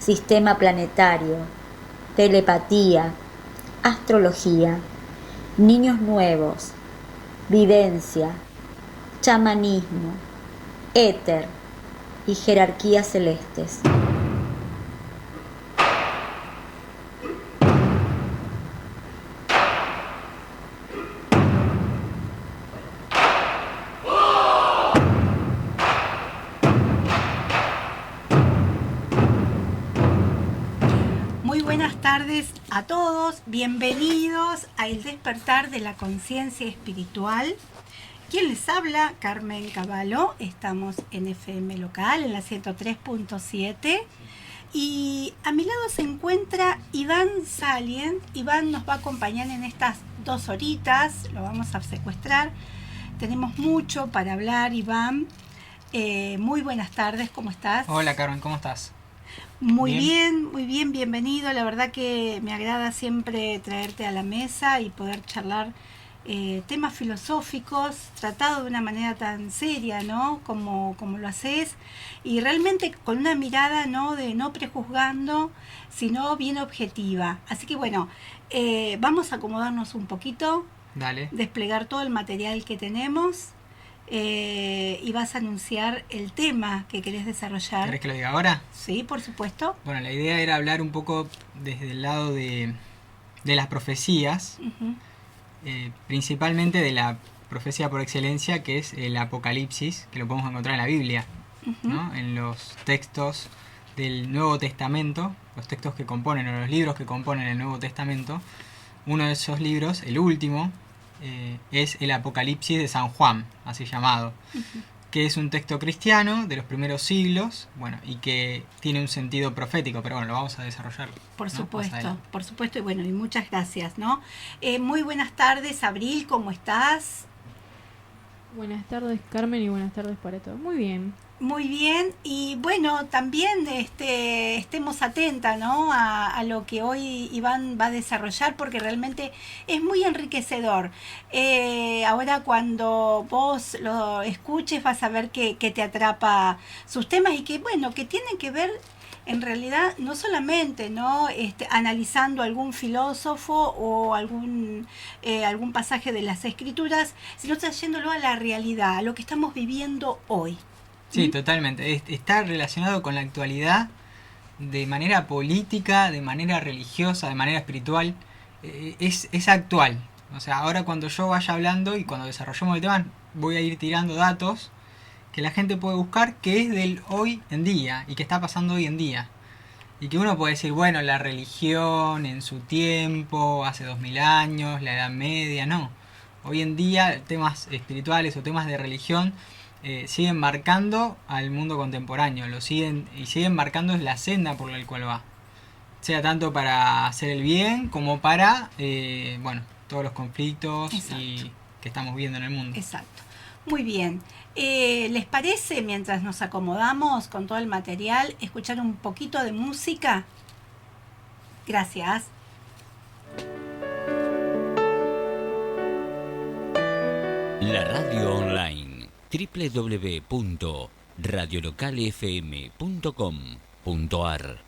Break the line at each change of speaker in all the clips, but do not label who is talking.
sistema planetario, telepatía, astrología, niños nuevos, vivencia, chamanismo, éter y jerarquías celestes.
Buenas tardes a todos, bienvenidos a El Despertar de la Conciencia Espiritual. ¿Quién les habla? Carmen Cavallo. Estamos en FM local, en la 103.7. Y a mi lado se encuentra Iván Salien. Iván nos va a acompañar en estas 2 horitas, lo vamos a secuestrar. Tenemos mucho para hablar, Iván. Muy buenas tardes, ¿cómo estás?
Hola Carmen, ¿cómo estás?
Muy bien, bienvenido. La verdad que me agrada siempre traerte a la mesa y poder charlar temas filosóficos, tratados de una manera tan seria, ¿no? Como lo haces, y realmente con una mirada, ¿no? De no prejuzgando, sino bien objetiva. Así que bueno, vamos a acomodarnos un poquito,
Dale.
Desplegar todo el material que tenemos. Y vas a anunciar el tema que querés desarrollar.
¿Querés que lo diga ahora?
Sí, por supuesto.
Bueno, la idea era hablar un poco desde el lado de las profecías, principalmente de la profecía por excelencia, que es el Apocalipsis, que lo podemos encontrar en la Biblia, ¿no? En los textos del Nuevo Testamento, los textos que componen, o los libros que componen el Nuevo Testamento. Uno de esos libros, el último, es el Apocalipsis de San Juan, así llamado, que es un texto cristiano de los primeros siglos, bueno, y que tiene un sentido profético, pero bueno, lo vamos a desarrollar.
Por supuesto, y bueno, y muchas gracias, ¿no? Muy buenas tardes, Abril, ¿cómo estás?
Buenas tardes, Carmen, y buenas tardes para todos. Muy bien.
Muy bien, y bueno, también estemos atentas, ¿no? a lo que hoy Iván va a desarrollar, porque realmente es muy enriquecedor. Ahora cuando vos lo escuches vas a ver que te atrapa sus temas y que, bueno, que tienen que ver en realidad no solamente, ¿no? Analizando algún filósofo o algún pasaje de las escrituras, sino trayéndolo a la realidad, a lo que estamos viviendo hoy.
Sí, totalmente. Está relacionado con la actualidad de manera política, de manera religiosa, de manera espiritual. Es actual. O sea, ahora cuando yo vaya hablando y cuando desarrollemos el tema, voy a ir tirando datos que la gente puede buscar, que es del hoy en día y que está pasando hoy en día. Y que uno puede decir, bueno, la religión en su tiempo, hace 2000 años, la Edad Media, no. Hoy en día temas espirituales o temas de religión siguen marcando al mundo contemporáneo, siguen marcando la senda por la cual va, sea tanto para hacer el bien como para todos los conflictos que estamos viendo en el mundo.
Exacto, muy bien. ¿Les parece, mientras nos acomodamos con todo el material, escuchar un poquito de música? Gracias.
La radio online www.radiolocalfm.com.ar.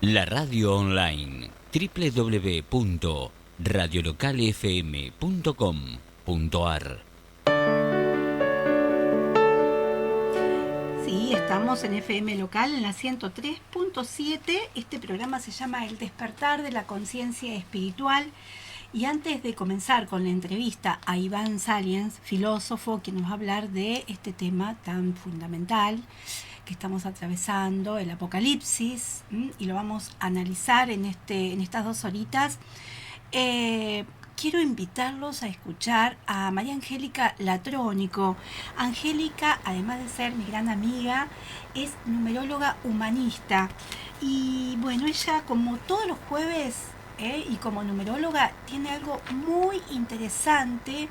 La radio online www.radiolocalfm.com.ar.
Sí, estamos en FM local en la 103.7. Este programa se llama El despertar de la conciencia espiritual. Y antes de comenzar con la entrevista a Iván Saliens, filósofo, quien nos va a hablar de este tema tan fundamental que estamos atravesando, el apocalipsis, y lo vamos a analizar en estas 2 horitas, quiero invitarlos a escuchar a María Angélica Latrónico. Angélica, además de ser mi gran amiga, es numeróloga humanista. Y bueno, ella, como todos los jueves, y como numeróloga, tiene algo muy interesante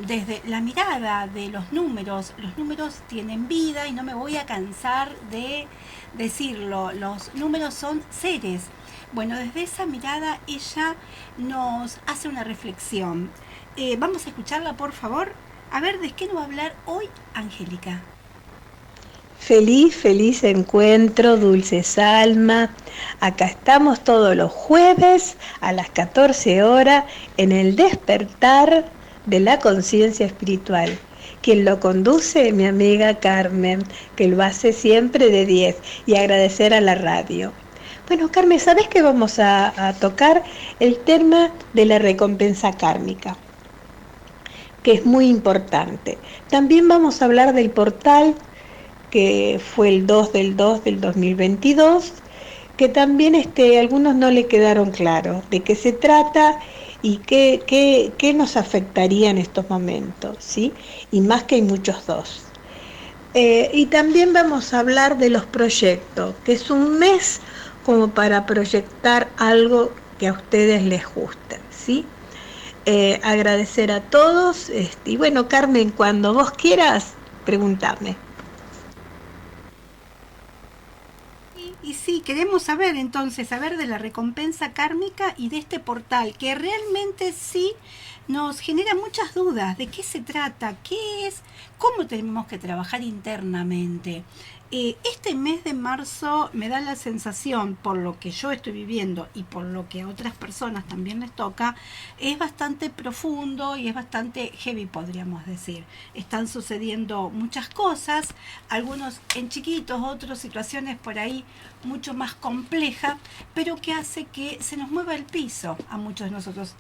desde la mirada de los números. Los números tienen vida y no me voy a cansar de decirlo. Los números son seres. Bueno, desde esa mirada ella nos hace una reflexión. Vamos a escucharla, por favor. A ver, ¿de qué nos va a hablar hoy Angélica?
Feliz encuentro, dulces almas. Acá estamos todos los jueves a las 14 horas en el despertar de la conciencia espiritual. Quien lo conduce, mi amiga Carmen, que lo hace siempre de 10, y agradecer a la radio. Bueno, Carmen, ¿sabés que vamos a tocar el tema de la recompensa kármica? Que es muy importante. También vamos a hablar del portal que fue el 2 del 2022, que también algunos no le quedaron claro de qué se trata y qué nos afectaría en estos momentos, ¿sí? Y más que hay muchos dos. Y también vamos a hablar de los proyectos, que es un mes como para proyectar algo que a ustedes les guste, ¿sí? Agradecer a todos, y bueno, Carmen, cuando vos quieras, pregúntame.
Y sí, queremos saber entonces, saber de la recompensa kármica y de este portal, que realmente sí nos genera muchas dudas. ¿De qué se trata? ¿Qué es? ¿Cómo tenemos que trabajar internamente? Este mes de marzo me da la sensación, por lo que yo estoy viviendo y por lo que a otras personas también les toca, es bastante profundo y es bastante heavy, podríamos decir. Están sucediendo muchas cosas, algunos en chiquitos, otros situaciones por ahí mucho más complejas, pero que hace que se nos mueva el piso a muchos de nosotros.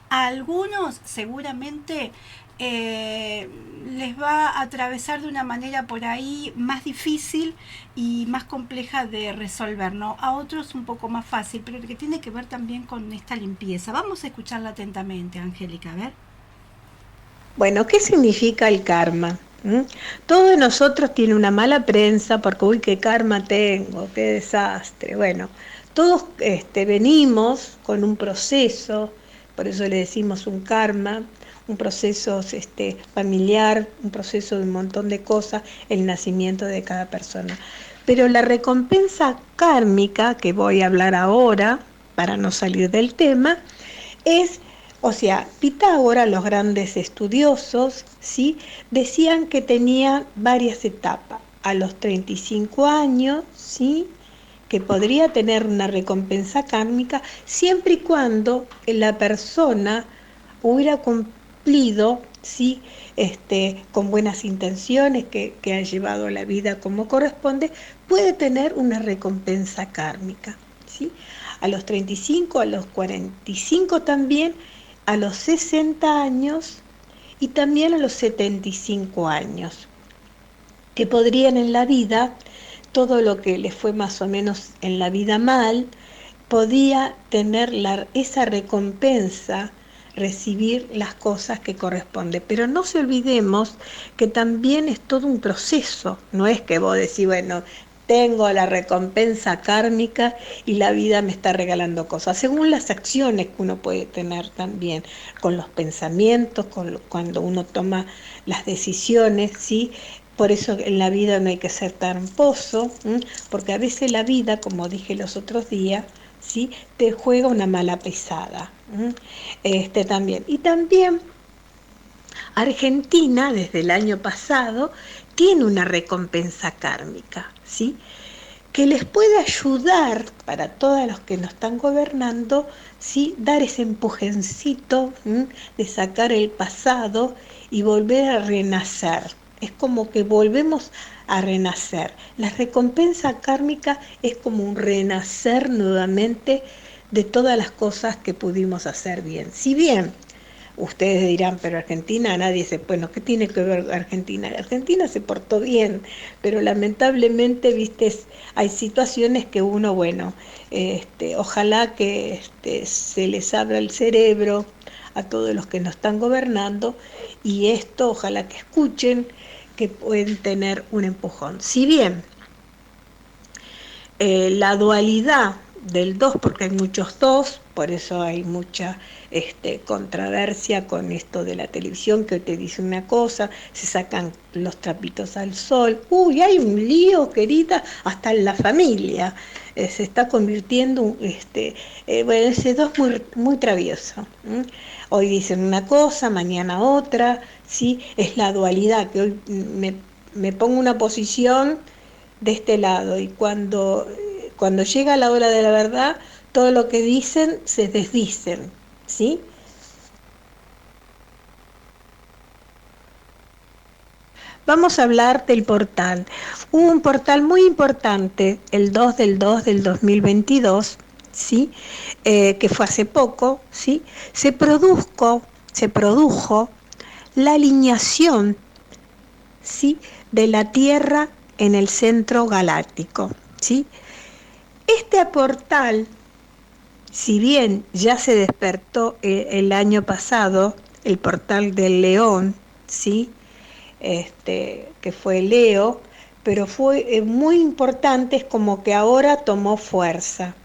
A algunos seguramente les va a atravesar de una manera por ahí más difícil y más compleja de resolver, ¿no? A otros un poco más fácil, pero que tiene que ver también con esta limpieza. Vamos a escucharla atentamente, Angélica, a ver.
Bueno, ¿qué significa el karma? Todo de nosotros tiene una mala prensa porque, uy, qué karma tengo, qué desastre. Bueno, todos venimos con un proceso, por eso le decimos un karma, un proceso familiar, un proceso de un montón de cosas, el nacimiento de cada persona. Pero la recompensa kármica, que voy a hablar ahora, para no salir del tema, es, Pitágoras, los grandes estudiosos, ¿sí?, decían que tenía varias etapas. A los 35 años, ¿sí?, que podría tener una recompensa kármica siempre y cuando la persona hubiera cumplido, ¿sí?, con buenas intenciones, que ha llevado la vida como corresponde, puede tener una recompensa kármica, ¿sí? A los 35, a los 45 también, a los 60 años y también a los 75 años, que podrían en la vida, todo lo que les fue más o menos en la vida mal, podía tener esa recompensa, recibir las cosas que corresponden. Pero no se olvidemos que también es todo un proceso, no es que vos decís, bueno, tengo la recompensa kármica y la vida me está regalando cosas, según las acciones que uno puede tener también, con los pensamientos, cuando uno toma las decisiones, ¿sí? Por eso en la vida no hay que ser tramposo, porque a veces la vida, como dije los otros días, ¿sí?, te juega una mala pesada. También. Y también Argentina, desde el año pasado, tiene una recompensa kármica, ¿sí? que les puede ayudar para todos los que nos están gobernando, ¿sí? Dar ese empujoncito de sacar el pasado y volver a renacer. Es como que volvemos a renacer. La recompensa kármica es como un renacer nuevamente de todas las cosas que pudimos hacer bien. Si bien ustedes dirán, pero Argentina, nadie se... Bueno, ¿qué tiene que ver Argentina? Argentina se portó bien, pero lamentablemente, viste, hay situaciones que uno, bueno, ojalá que se les abra el cerebro a todos los que nos están gobernando, y esto, ojalá que escuchen, que pueden tener un empujón. Si bien la dualidad del 2, porque hay muchos 2, por eso hay mucha controversia con esto de la televisión, que te dice una cosa, se sacan los trapitos al sol, uy, hay un lío, querida, hasta en la familia, se está convirtiendo, bueno, ese 2 muy, muy travieso, hoy dicen una cosa, mañana otra, ¿sí? Es la dualidad, que hoy me pongo una posición de este lado, y cuando llega la hora de la verdad, todo lo que dicen se desdicen, ¿sí? Vamos a hablar del portal. Hubo un portal muy importante, el 2 del 2 del 2022, ¿sí? Que fue hace poco, ¿sí? Se produjo la alineación, ¿sí? De la Tierra en el centro galáctico, ¿sí? Este portal, si bien ya se despertó el año pasado, el portal del León, ¿sí? Que fue Leo, pero fue muy importante, es como que ahora tomó fuerza.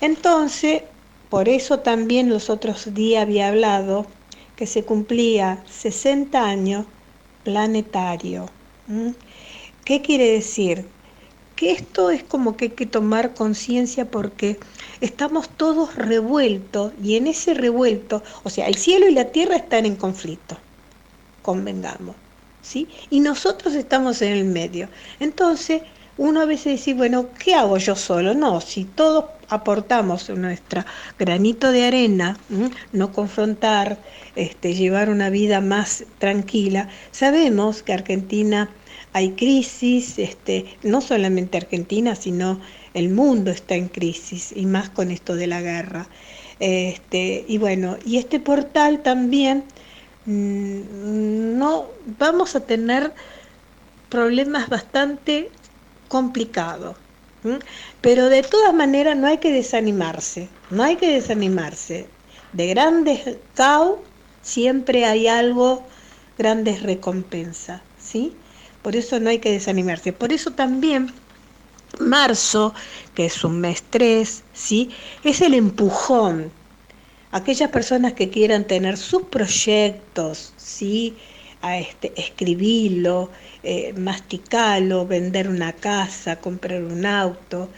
Entonces, por eso también los otros días había hablado que se cumplía 60 años planetario. ¿Qué quiere decir? Que esto es como que hay que tomar conciencia, porque estamos todos revueltos, y en ese revuelto, o sea, el cielo y la tierra están en conflicto, convengamos, ¿sí? Y nosotros estamos en el medio. Entonces, uno a veces dice, bueno, ¿qué hago yo solo? No, si todos aportamos nuestro granito de arena, no confrontar, llevar una vida más tranquila. Sabemos que Argentina hay crisis, no solamente Argentina, sino el mundo está en crisis, y más con esto de la guerra. Y bueno, y este portal también, no vamos a tener problemas bastante complicados, pero de todas maneras no hay que desanimarse, De grandes caos siempre hay algo, grandes recompensas, ¿sí? Por eso no hay que desanimarse. Por eso también marzo, que es un mes 3, ¿sí? Es el empujón. Aquellas personas que quieran tener sus proyectos, ¿sí? Escribirlo, masticarlo, vender una casa, comprar un auto,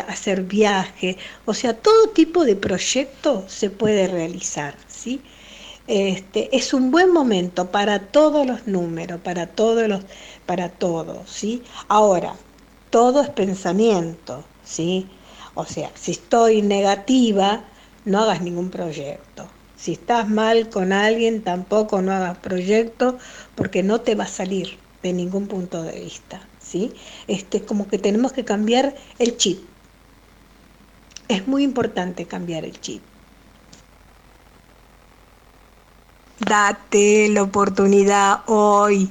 hacer viaje, o sea, todo tipo de proyecto se puede realizar, ¿sí? Es un buen momento para todos los números, para todos, ¿sí? Ahora, todo es pensamiento, ¿sí? O sea, si estoy negativa, no hagas ningún proyecto. Si estás mal con alguien, tampoco no hagas proyecto, porque no te va a salir de ningún punto de vista, ¿sí? Como que tenemos que cambiar el chip. Es muy importante cambiar el chip. Date la oportunidad hoy.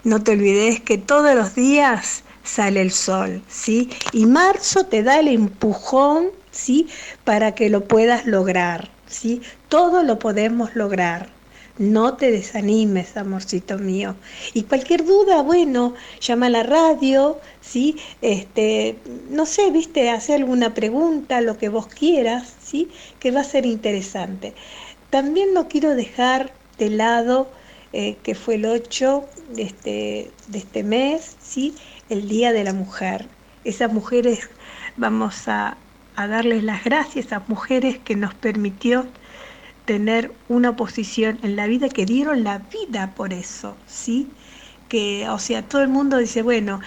No te olvides que todos los días sale el sol, ¿sí? Y marzo te da el empujón, ¿sí? Para que lo puedas lograr, ¿sí? Todo lo podemos lograr. No te desanimes, amorcito mío. Y cualquier duda, bueno, llama a la radio, ¿sí? No sé, viste, hace alguna pregunta, lo que vos quieras, ¿sí? Que va a ser interesante. También no quiero dejar de lado, que fue el 8 de este mes, ¿sí? El Día de la Mujer. Esas mujeres, vamos a darles las gracias a esas mujeres que nos permitió tener una posición en la vida, que dieron la vida por eso, ¿sí? que, o sea, todo el mundo dice, bueno,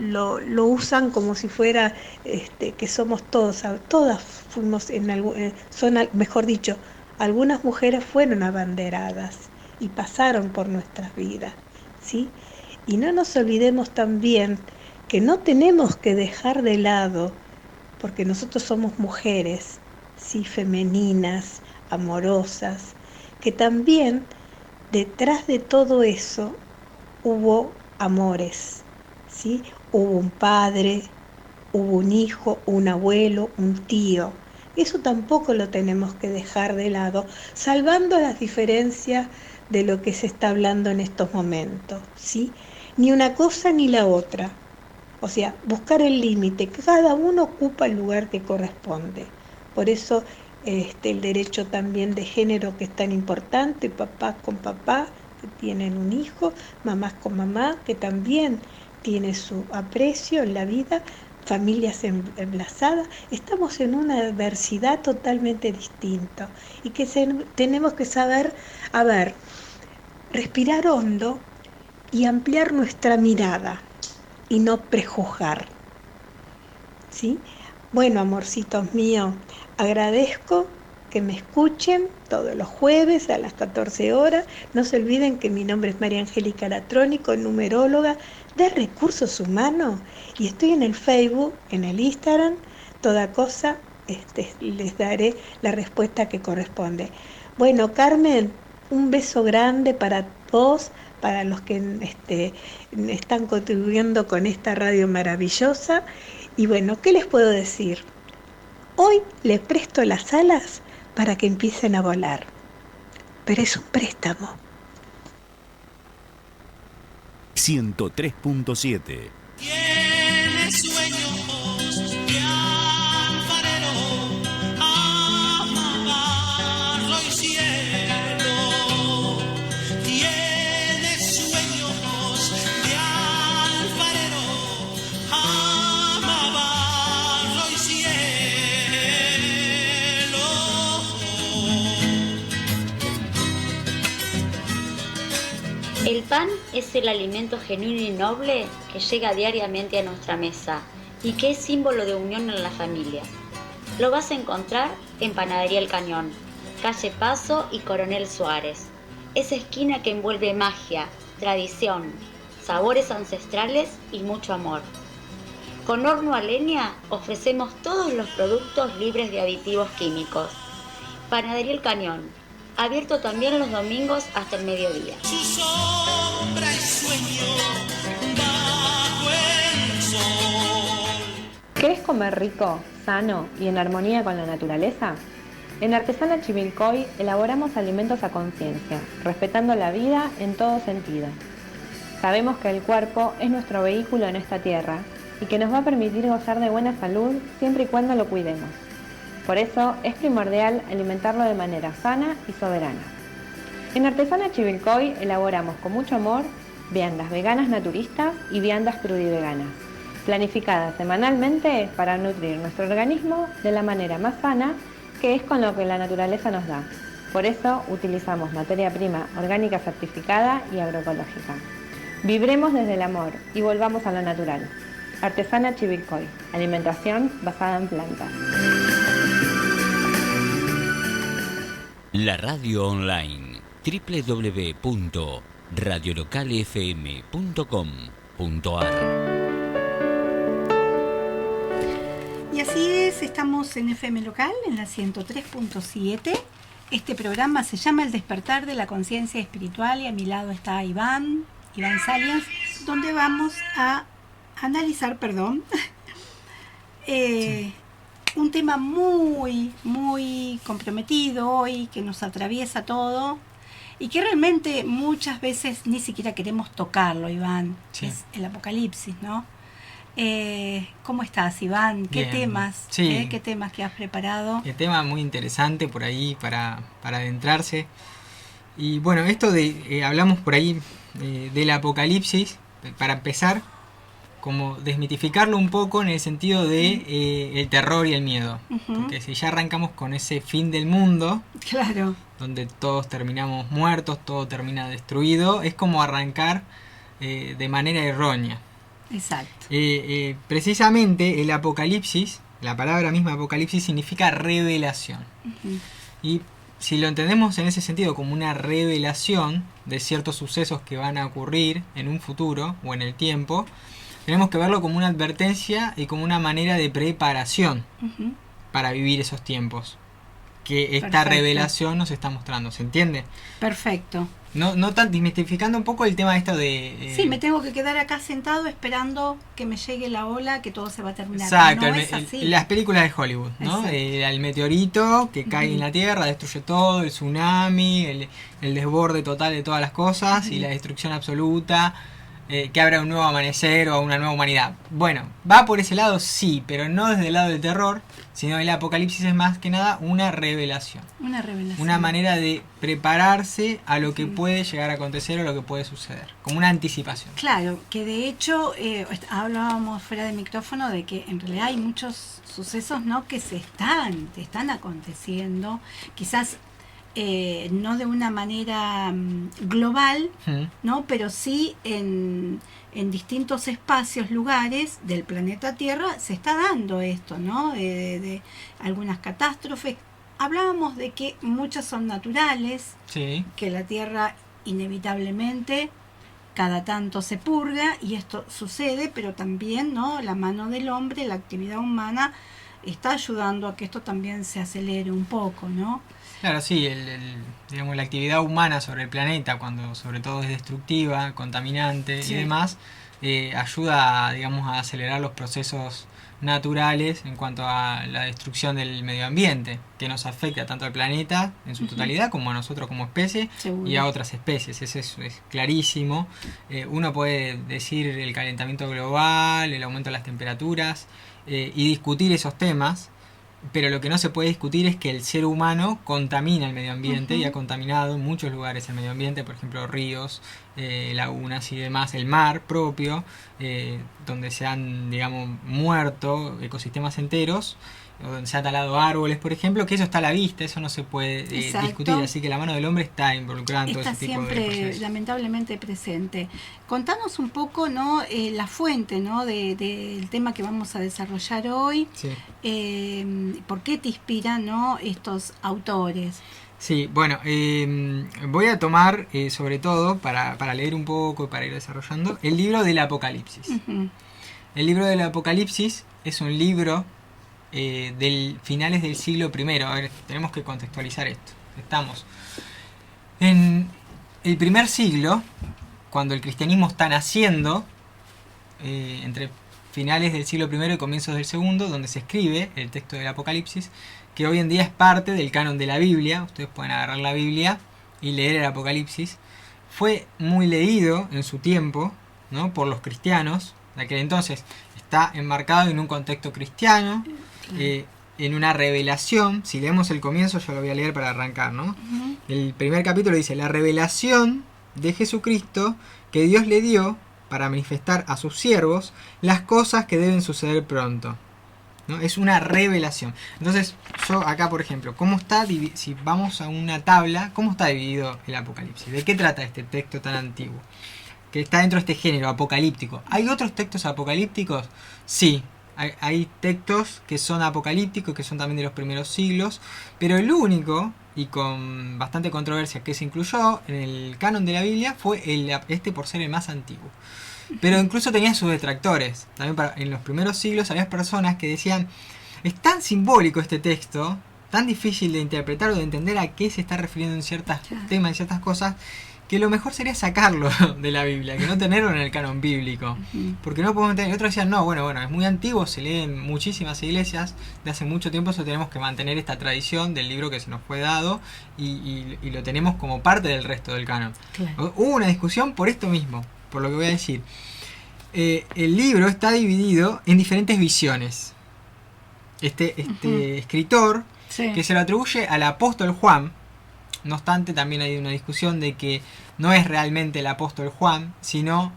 lo usan como si fuera que somos todos, todas fuimos en algún, mejor dicho, algunas mujeres fueron abanderadas y pasaron por nuestras vidas, ¿sí? Y no nos olvidemos también que no tenemos que dejar de lado, porque nosotros somos mujeres, ¿sí? Femeninas, amorosas, que también detrás de todo eso hubo amores, ¿sí? Hubo un padre, hubo un hijo, un abuelo, un tío. Eso tampoco lo tenemos que dejar de lado, salvando las diferencias de lo que se está hablando en estos momentos, ¿sí? Ni una cosa ni la otra. O sea, buscar el límite, cada uno ocupa el lugar que corresponde. Por eso el derecho también de género, que es tan importante, papás con papá que tienen un hijo, mamás con mamá que también tiene su aprecio en la vida, familias enlazadas. Estamos en una diversidad totalmente distinta y que tenemos que saber, a ver, respirar hondo y ampliar nuestra mirada y no prejuzgar, ¿sí? Bueno, amorcitos míos, agradezco que me escuchen todos los jueves a las 14 horas. No se olviden que mi nombre es María Angélica Latrónico, numeróloga de Recursos Humanos, y estoy en el Facebook, en el Instagram, toda cosa, les daré la respuesta que corresponde. Bueno, Carmen, un beso grande para vos, para los que están contribuyendo con esta radio maravillosa. Y bueno, ¿qué les puedo decir? Hoy les presto las alas para que empiecen a volar, pero es un préstamo.
103.7.
Tiene sueños de alfarero, ama barro y cielo. Tiene sueños de alfarero, ama barro y cielo.
El pan es el alimento genuino y noble que llega diariamente a nuestra mesa y que es símbolo de unión en la familia. Lo vas a encontrar en Panadería El Cañón, calle Paso y Coronel Suárez. Esa esquina que envuelve magia, tradición, sabores ancestrales y mucho amor. Con horno a leña ofrecemos todos los productos libres de aditivos químicos. Panadería El Cañón, abierto también los domingos hasta el mediodía.
Su sombra y sueño bajo el sol.
¿Querés comer rico, sano y en armonía con la naturaleza? En Artesana Chivilcoy elaboramos alimentos a conciencia, respetando la vida en todo sentido. Sabemos que el cuerpo es nuestro vehículo en esta tierra y que nos va a permitir gozar de buena salud siempre y cuando lo cuidemos. Por eso es primordial alimentarlo de manera sana y soberana. En Artesana Chivilcoy elaboramos con mucho amor viandas veganas naturistas y viandas crudiveganas, planificadas semanalmente para nutrir nuestro organismo de la manera más sana, que es con lo que la naturaleza nos da. Por eso utilizamos materia prima orgánica certificada y agroecológica. Vibremos desde el amor y volvamos a lo natural. Artesana Chivilcoy, alimentación basada en plantas.
La radio online www.radiolocalfm.com.ar.
Y así es, estamos en FM Local, en la 103.7. Este programa se llama El Despertar de la Conciencia Espiritual y a mi lado está Iván Salias, donde vamos a analizar, un tema muy, muy comprometido hoy, que nos atraviesa todo y que realmente muchas veces ni siquiera queremos tocarlo, Iván. Sí. Es el apocalipsis, ¿no? ¿Cómo estás, Iván? ¿Qué
Bien.
temas?
Sí.
¿Qué temas que has preparado?
El tema muy interesante por ahí para adentrarse. Y bueno, esto de hablamos por ahí del apocalipsis, para empezar, como desmitificarlo un poco en el sentido de el terror y el miedo. Porque si ya arrancamos con ese fin del mundo,
claro,
donde todos terminamos muertos, todo termina destruido, es como arrancar de manera errónea.
Exacto.
Precisamente el Apocalipsis, la palabra misma Apocalipsis significa revelación.
Ujú.
Y si lo entendemos en ese sentido como una revelación de ciertos sucesos que van a ocurrir en un futuro o en el tiempo, tenemos que verlo como una advertencia y como una manera de preparación
Ujú.
para vivir esos tiempos que esta
Perfecto.
revelación nos está mostrando. ¿Se entiende?
Perfecto.
No tan desmitificando un poco el tema esto de...
Sí, me tengo que quedar acá sentado esperando que me llegue la ola, que todo se va a terminar.
Exacto,
No es así.
las películas de Hollywood, ¿no?
Exacto.
El meteorito que cae en la Tierra, destruye todo, el tsunami, el desborde total de todas las cosas y la destrucción absoluta, que habrá un nuevo amanecer o una nueva humanidad. Bueno, va por ese lado, sí, pero no desde el lado del terror, sino el Apocalipsis es más que nada una revelación.
Una revelación.
Una manera de prepararse a lo que puede llegar a acontecer o lo que puede suceder, como una anticipación.
Claro, que de hecho hablábamos fuera de micrófono de que en realidad hay muchos sucesos, ¿no?, que están aconteciendo, quizás no de una manera global, ¿no?, pero sí en distintos espacios, lugares del planeta Tierra se está dando esto, ¿no?, de algunas catástrofes. Hablábamos de que muchas son naturales,
Sí.
que la Tierra inevitablemente cada tanto se purga y esto sucede, pero también, ¿no?, la mano del hombre, la actividad humana está ayudando a que esto también se acelere un poco, ¿no?
Claro, sí, digamos, la actividad humana sobre el planeta, cuando sobre todo es destructiva, contaminante
Sí.
y demás, ayuda, digamos, a acelerar los procesos naturales en cuanto a la destrucción del medio ambiente, que nos afecta tanto al planeta en su totalidad como a nosotros como especie
Seguro.
y a otras especies. Eso es clarísimo. Uno puede decir el calentamiento global, el aumento de las temperaturas y discutir esos temas, pero lo que no se puede discutir es que el ser humano contamina el medio ambiente y ha contaminado en muchos lugares el medio ambiente, por ejemplo ríos, lagunas y demás, el mar propio, donde se han, digamos, muerto ecosistemas enteros, o donde se han talado árboles, por ejemplo, que eso está a la vista, eso no se puede
Exacto.
discutir, así que la mano del hombre está involucrada en todo
Está
ese tipo de
siempre
procesos.
lamentablemente presente. Contanos un poco, ¿no?, la fuente, ¿no?, del tema que vamos a desarrollar hoy.
Sí.
¿Por qué te inspiran, ¿no?, estos autores?
Sí, bueno, voy a tomar sobre todo para leer un poco y para ir desarrollando el libro del Apocalipsis.
Ujú.
El libro del Apocalipsis es un libro del finales del siglo I. A ver, tenemos que contextualizar esto. Estamos en el primer siglo, cuando el cristianismo está naciendo, entre finales del siglo I y comienzos del segundo, donde se escribe el texto del Apocalipsis, que hoy en día es parte del canon de la Biblia. Ustedes pueden agarrar la Biblia y leer el Apocalipsis. Fue muy leído en su tiempo, ¿no?, por los cristianos de aquel entonces. Está enmarcado en un contexto cristiano, en una revelación. Si leemos el comienzo, yo lo voy a leer para arrancar, ¿no?
Ujú.
El primer capítulo dice: la revelación de Jesucristo que Dios le dio para manifestar a sus siervos las cosas que deben suceder pronto, ¿no? Es una revelación. Entonces, yo acá, por ejemplo, si vamos a una tabla, ¿cómo está dividido el Apocalipsis? ¿De qué trata este texto tan antiguo? Que está dentro de este género apocalíptico. ¿Hay otros textos apocalípticos? Sí. Hay textos que son apocalípticos, que son también de los primeros siglos, pero el único, y con bastante controversia, que se incluyó en el canon de la Biblia fue este, por ser el más antiguo. Pero incluso tenía sus detractores. También en los primeros siglos había personas que decían: es tan simbólico este texto, tan difícil de interpretar o de entender a qué se está refiriendo en ciertos temas, en ciertas cosas, que lo mejor sería sacarlo de la Biblia, que no tenerlo en el canon bíblico. Porque no podemos tener. Otros decían: no, bueno, es muy antiguo, se lee en muchísimas iglesias, de hace mucho tiempo, eso tenemos que mantener esta tradición del libro que se nos fue dado y lo tenemos como parte del resto del canon.
Claro.
Hubo una discusión por esto mismo, por lo que voy a decir. El libro está dividido en diferentes visiones. Este escritor,
Sí.
que se lo atribuye al apóstol Juan. No obstante, también hay una discusión de que no es realmente el apóstol Juan, sino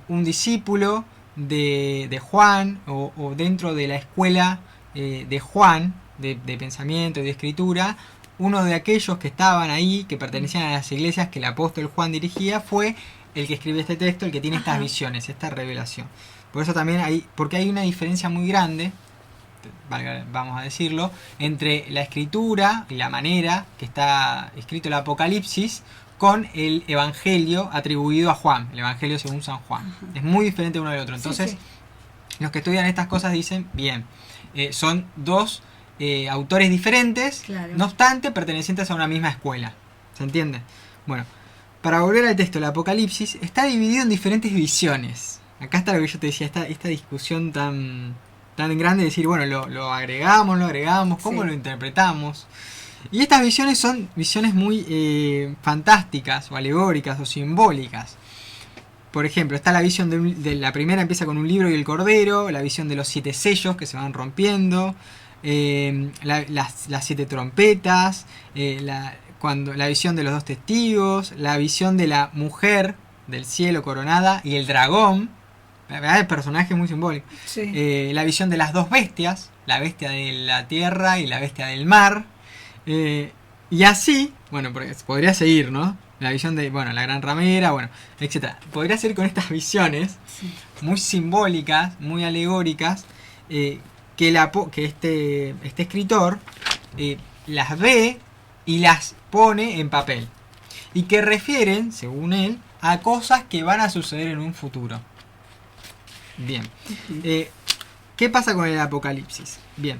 un discípulo de Juan o dentro de la escuela de Juan, de pensamiento y de escritura. Uno de aquellos que estaban ahí, que pertenecían a las iglesias que el apóstol Juan dirigía, fue el que escribe este texto, el que tiene estas visiones, esta revelación. Por eso también porque hay una diferencia muy grande, vamos a decirlo, entre la escritura y la manera que está escrito el Apocalipsis con el Evangelio atribuido a Juan, el Evangelio según San Juan. Es muy diferente uno del otro. Entonces, los que estudian estas cosas dicen, bien, son dos autores diferentes, no obstante, pertenecientes a una misma escuela. ¿Se entiende? Bueno, para volver al texto, el Apocalipsis está dividido en diferentes visiones. Acá está lo que yo te decía, esta discusión tan grande de decir, bueno, lo agregamos, no lo agregamos, cómo lo interpretamos. Y estas visiones son visiones muy fantásticas o alegóricas o simbólicas. Por ejemplo, está la visión de la primera, empieza con un libro y el cordero, la visión de los 7 sellos que se van rompiendo, las 7 trompetas, la visión de los 2 testigos, la visión de la mujer del cielo coronada y el dragón. La verdad, el personaje es muy simbólico. La visión de las 2 bestias, la bestia de la tierra y la bestia del mar. Y así, bueno, podría seguir, ¿no? La visión de, bueno, la gran ramera, bueno, etc. Podría seguir con estas visiones muy simbólicas, muy alegóricas, que este escritor las ve y las pone en papel. Y que refieren, según él, a cosas que van a suceder en un futuro. Bien. ¿Qué pasa con el Apocalipsis? Bien.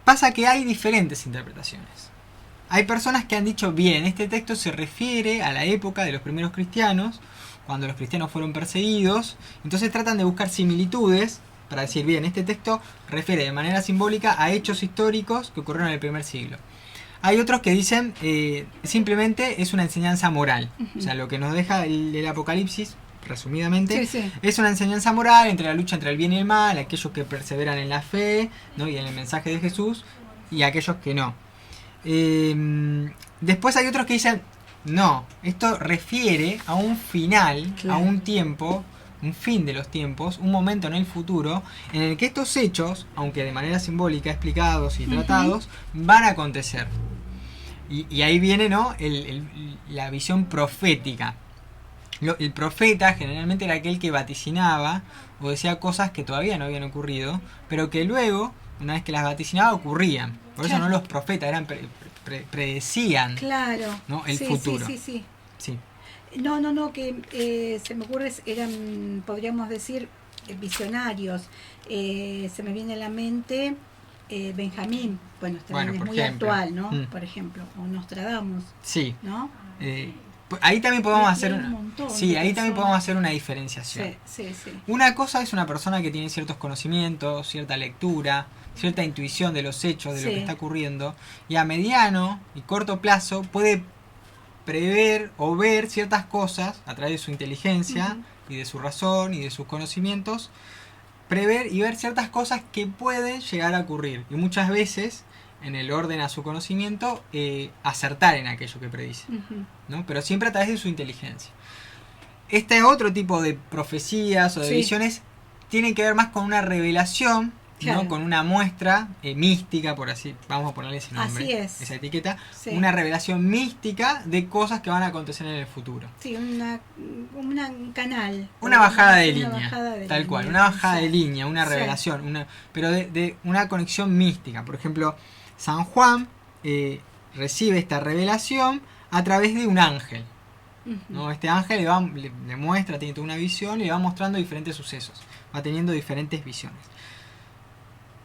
Pasa que hay diferentes interpretaciones. Hay personas que han dicho, bien, este texto se refiere a la época de los primeros cristianos, cuando los cristianos fueron perseguidos. Entonces tratan de buscar similitudes para decir, bien, este texto refiere de manera simbólica a hechos históricos que ocurrieron en el primer siglo. Hay otros que dicen, simplemente es una enseñanza moral. O sea, lo que nos deja el Apocalipsis, resumidamente, es una enseñanza moral entre la lucha entre el bien y el mal, aquellos que perseveran en la fe, ¿no? Y en el mensaje de Jesús, y aquellos que no. Después hay otros que dicen, no, esto refiere a un final, a un tiempo, un fin de los tiempos, un momento en el futuro, en el que estos hechos, aunque de manera simbólica explicados y tratados, van a acontecer. Y ahí viene, ¿no? La visión profética. El profeta generalmente era aquel que vaticinaba o decía cosas que todavía no habían ocurrido, pero que luego, una vez que las vaticinaba, ocurrían. Por eso no los profetas, predecían, ¿no? El futuro.
Sí. No, que se me ocurre, eran, podríamos decir, visionarios. Se me viene a la mente Benjamín, bueno, también es muy actual, ¿no? Por ejemplo, o Nostradamus.
Sí.
¿No?
Ahí también podemos hacer podemos hacer una diferenciación.
Sí.
Una cosa es una persona que tiene ciertos conocimientos, cierta lectura, cierta intuición de los hechos, de lo que está ocurriendo, y a mediano y corto plazo puede prever o ver ciertas cosas a través de su inteligencia y de su razón y de sus conocimientos, prever y ver ciertas cosas que pueden llegar a ocurrir, y muchas veces en el orden a su conocimiento, acertar en aquello que predice, ¿no? Pero siempre a través de su inteligencia. Este otro tipo de profecías o de visiones tienen que ver más con una revelación, ¿no? Con una muestra mística, por así, vamos a ponerle ese nombre, esa etiqueta, una revelación mística de cosas que van a acontecer en el futuro.
Sí, un canal.
Una bajada de línea, tal cual, una bajada de línea, una revelación, pero de una conexión mística. Por ejemplo, San Juan recibe esta revelación a través de un ángel, ¿no? Este ángel le muestra, tiene toda una visión y le va mostrando diferentes sucesos, va teniendo diferentes visiones.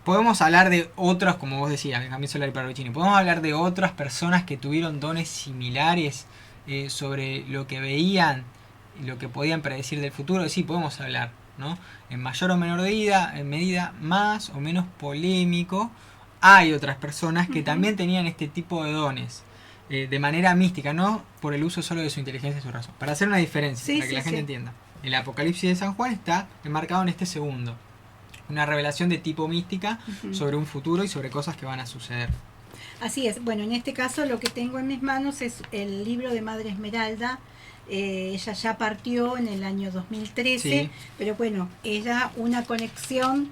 Podemos hablar de otros, como vos decías, Benjamín Solari Parravicini, podemos hablar de otras personas que tuvieron dones similares sobre lo que veían y lo que podían predecir del futuro. Sí, podemos hablar, ¿no? En mayor o menor medida, más o menos polémico. Hay otras personas que también tenían este tipo de dones, de manera mística, no por el uso solo de su inteligencia y su razón. Para hacer una diferencia, para que la gente entienda. El Apocalipsis de San Juan está enmarcado en este segundo. Una revelación de tipo mística sobre un futuro y sobre cosas que van a suceder.
Así es. Bueno, en este caso lo que tengo en mis manos es el libro de Madre Esmeralda. Ella ya partió en el año 2013, pero bueno, ella una conexión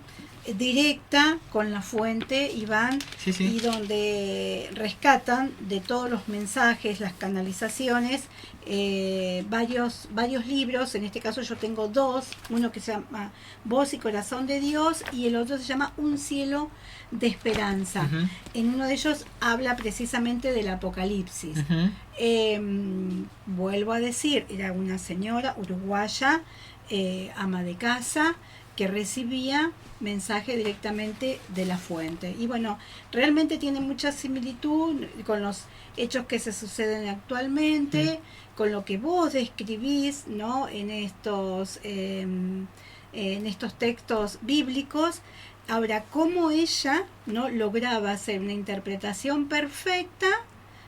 directa con la fuente y van
Sí, sí.
y donde rescatan de todos los mensajes, las canalizaciones, varios libros. En este caso yo tengo dos, uno que se llama Voz y Corazón de Dios y el otro se llama Un cielo de esperanza.
Ujú,
En uno de ellos habla precisamente del Apocalipsis.
ujú.
Vuelvo a decir, era una señora uruguaya, ama de casa, que recibía mensaje directamente de la fuente. Y bueno, realmente tiene mucha similitud con los hechos que se suceden actualmente, con lo que vos describís, ¿no? En estos textos bíblicos. Ahora, cómo ella, ¿no?, lograba hacer una interpretación perfecta.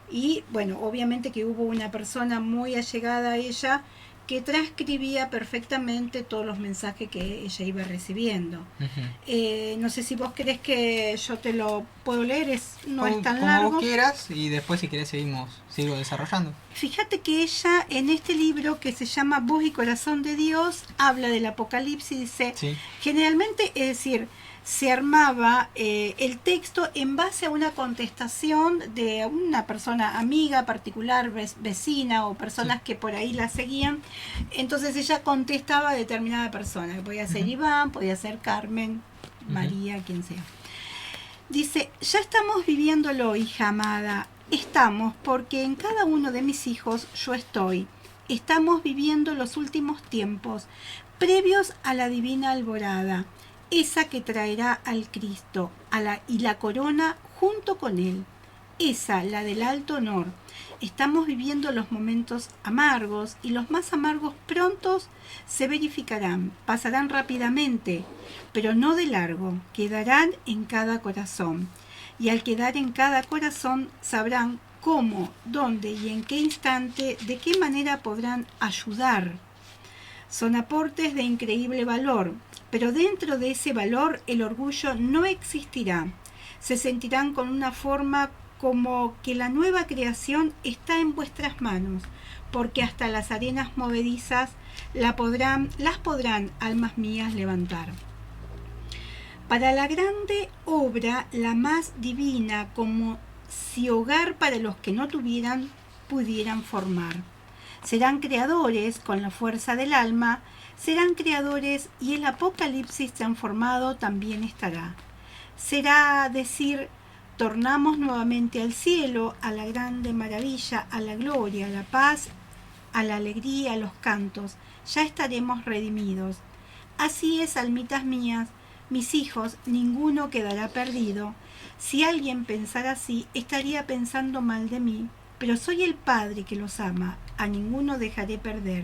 Y bueno, obviamente que hubo una persona muy allegada a ella que transcribía perfectamente todos los mensajes que ella iba recibiendo.
Ujú.
No sé si vos querés que yo te lo puedo leer, no es tan
Como
largo.
vos quieras, y después si querés sigo desarrollando.
Fíjate que ella en este libro que se llama Voz y Corazón de Dios habla del Apocalipsis, dice,
Sí.
generalmente, es decir, se armaba el texto en base a una contestación de una persona amiga particular, vecina o personas que por ahí la seguían. Entonces ella contestaba a determinada persona, que podía ser
Ujú.
Iván, podía ser Carmen,
Ujú.
María, quien sea. Dice, ya estamos viviéndolo, hija amada. Estamos, porque en cada uno de mis hijos yo estoy. Estamos viviendo los últimos tiempos, previos a la divina alborada, esa que traerá al Cristo y la corona junto con él, esa, la del alto honor. Estamos viviendo los momentos amargos y los más amargos prontos se verificarán, pasarán rápidamente, pero no de largo, quedarán en cada corazón. Y al quedar en cada corazón sabrán cómo, dónde y en qué instante, de qué manera podrán ayudar. Son aportes de increíble valor, pero dentro de ese valor el orgullo no existirá. Se sentirán con una forma como que la nueva creación está en vuestras manos, porque hasta las arenas movedizas las podrán, almas mías, levantar. Para la grande obra, la más divina, como si hogar para los que no tuvieran, pudieran formar. Serán creadores con la fuerza del alma, serán creadores y el Apocalipsis transformado también estará. Será decir, tornamos nuevamente al cielo, a la grande maravilla, a la gloria, a la paz, a la alegría, a los cantos. Ya estaremos redimidos. Así es, almitas mías, mis hijos, ninguno quedará perdido. Si alguien pensara así, estaría pensando mal de mí, pero soy el Padre que los ama, a ninguno dejaré perder.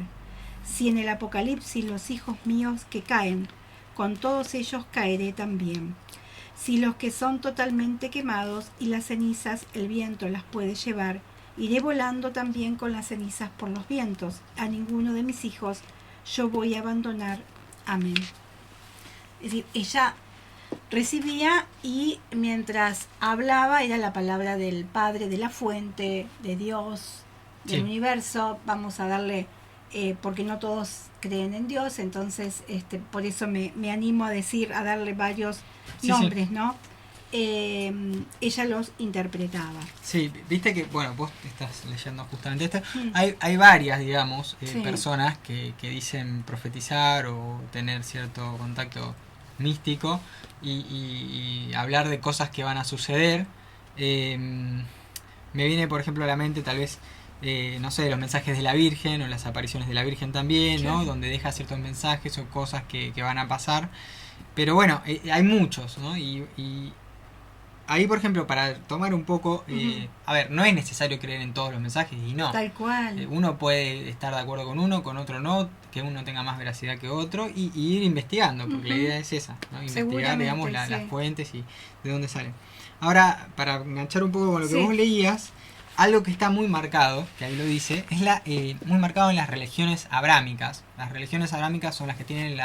Si en el Apocalipsis los hijos míos que caen, con todos ellos caeré también. Si los que son totalmente quemados y las cenizas el viento las puede llevar, iré volando también con las cenizas por los vientos. A ninguno de mis hijos yo voy a abandonar. Amén. Es decir, ella recibía y mientras hablaba era la palabra del Padre, de la fuente, de Dios, del universo. Vamos a darle, porque no todos creen en Dios, entonces por eso me animo a darle varios nombres, ¿no? Ella los interpretaba.
Sí, viste que, bueno, vos estás leyendo justamente esto. Hay varias, digamos, personas que dicen profetizar o tener cierto contacto místico y hablar de cosas que van a suceder. Me viene, por ejemplo, a la mente tal vez, no sé, los mensajes de la Virgen o las apariciones de la Virgen también, ¿no? Donde deja ciertos mensajes o cosas que van a pasar. Pero bueno, hay muchos, ¿no? Y ahí, por ejemplo, para tomar un poco, a ver, no es necesario creer en todos los mensajes y no.
Tal cual.
Uno puede estar de acuerdo con uno, con otro no, que uno tenga más veracidad que otro y ir investigando, porque la idea es esa, ¿no? Investigar, digamos, las fuentes y de dónde salen. Ahora, para enganchar un poco con lo que vos leías, algo que está muy marcado, que ahí lo dice, es muy marcado en las religiones abrámicas. Las religiones abrámicas son las que tienen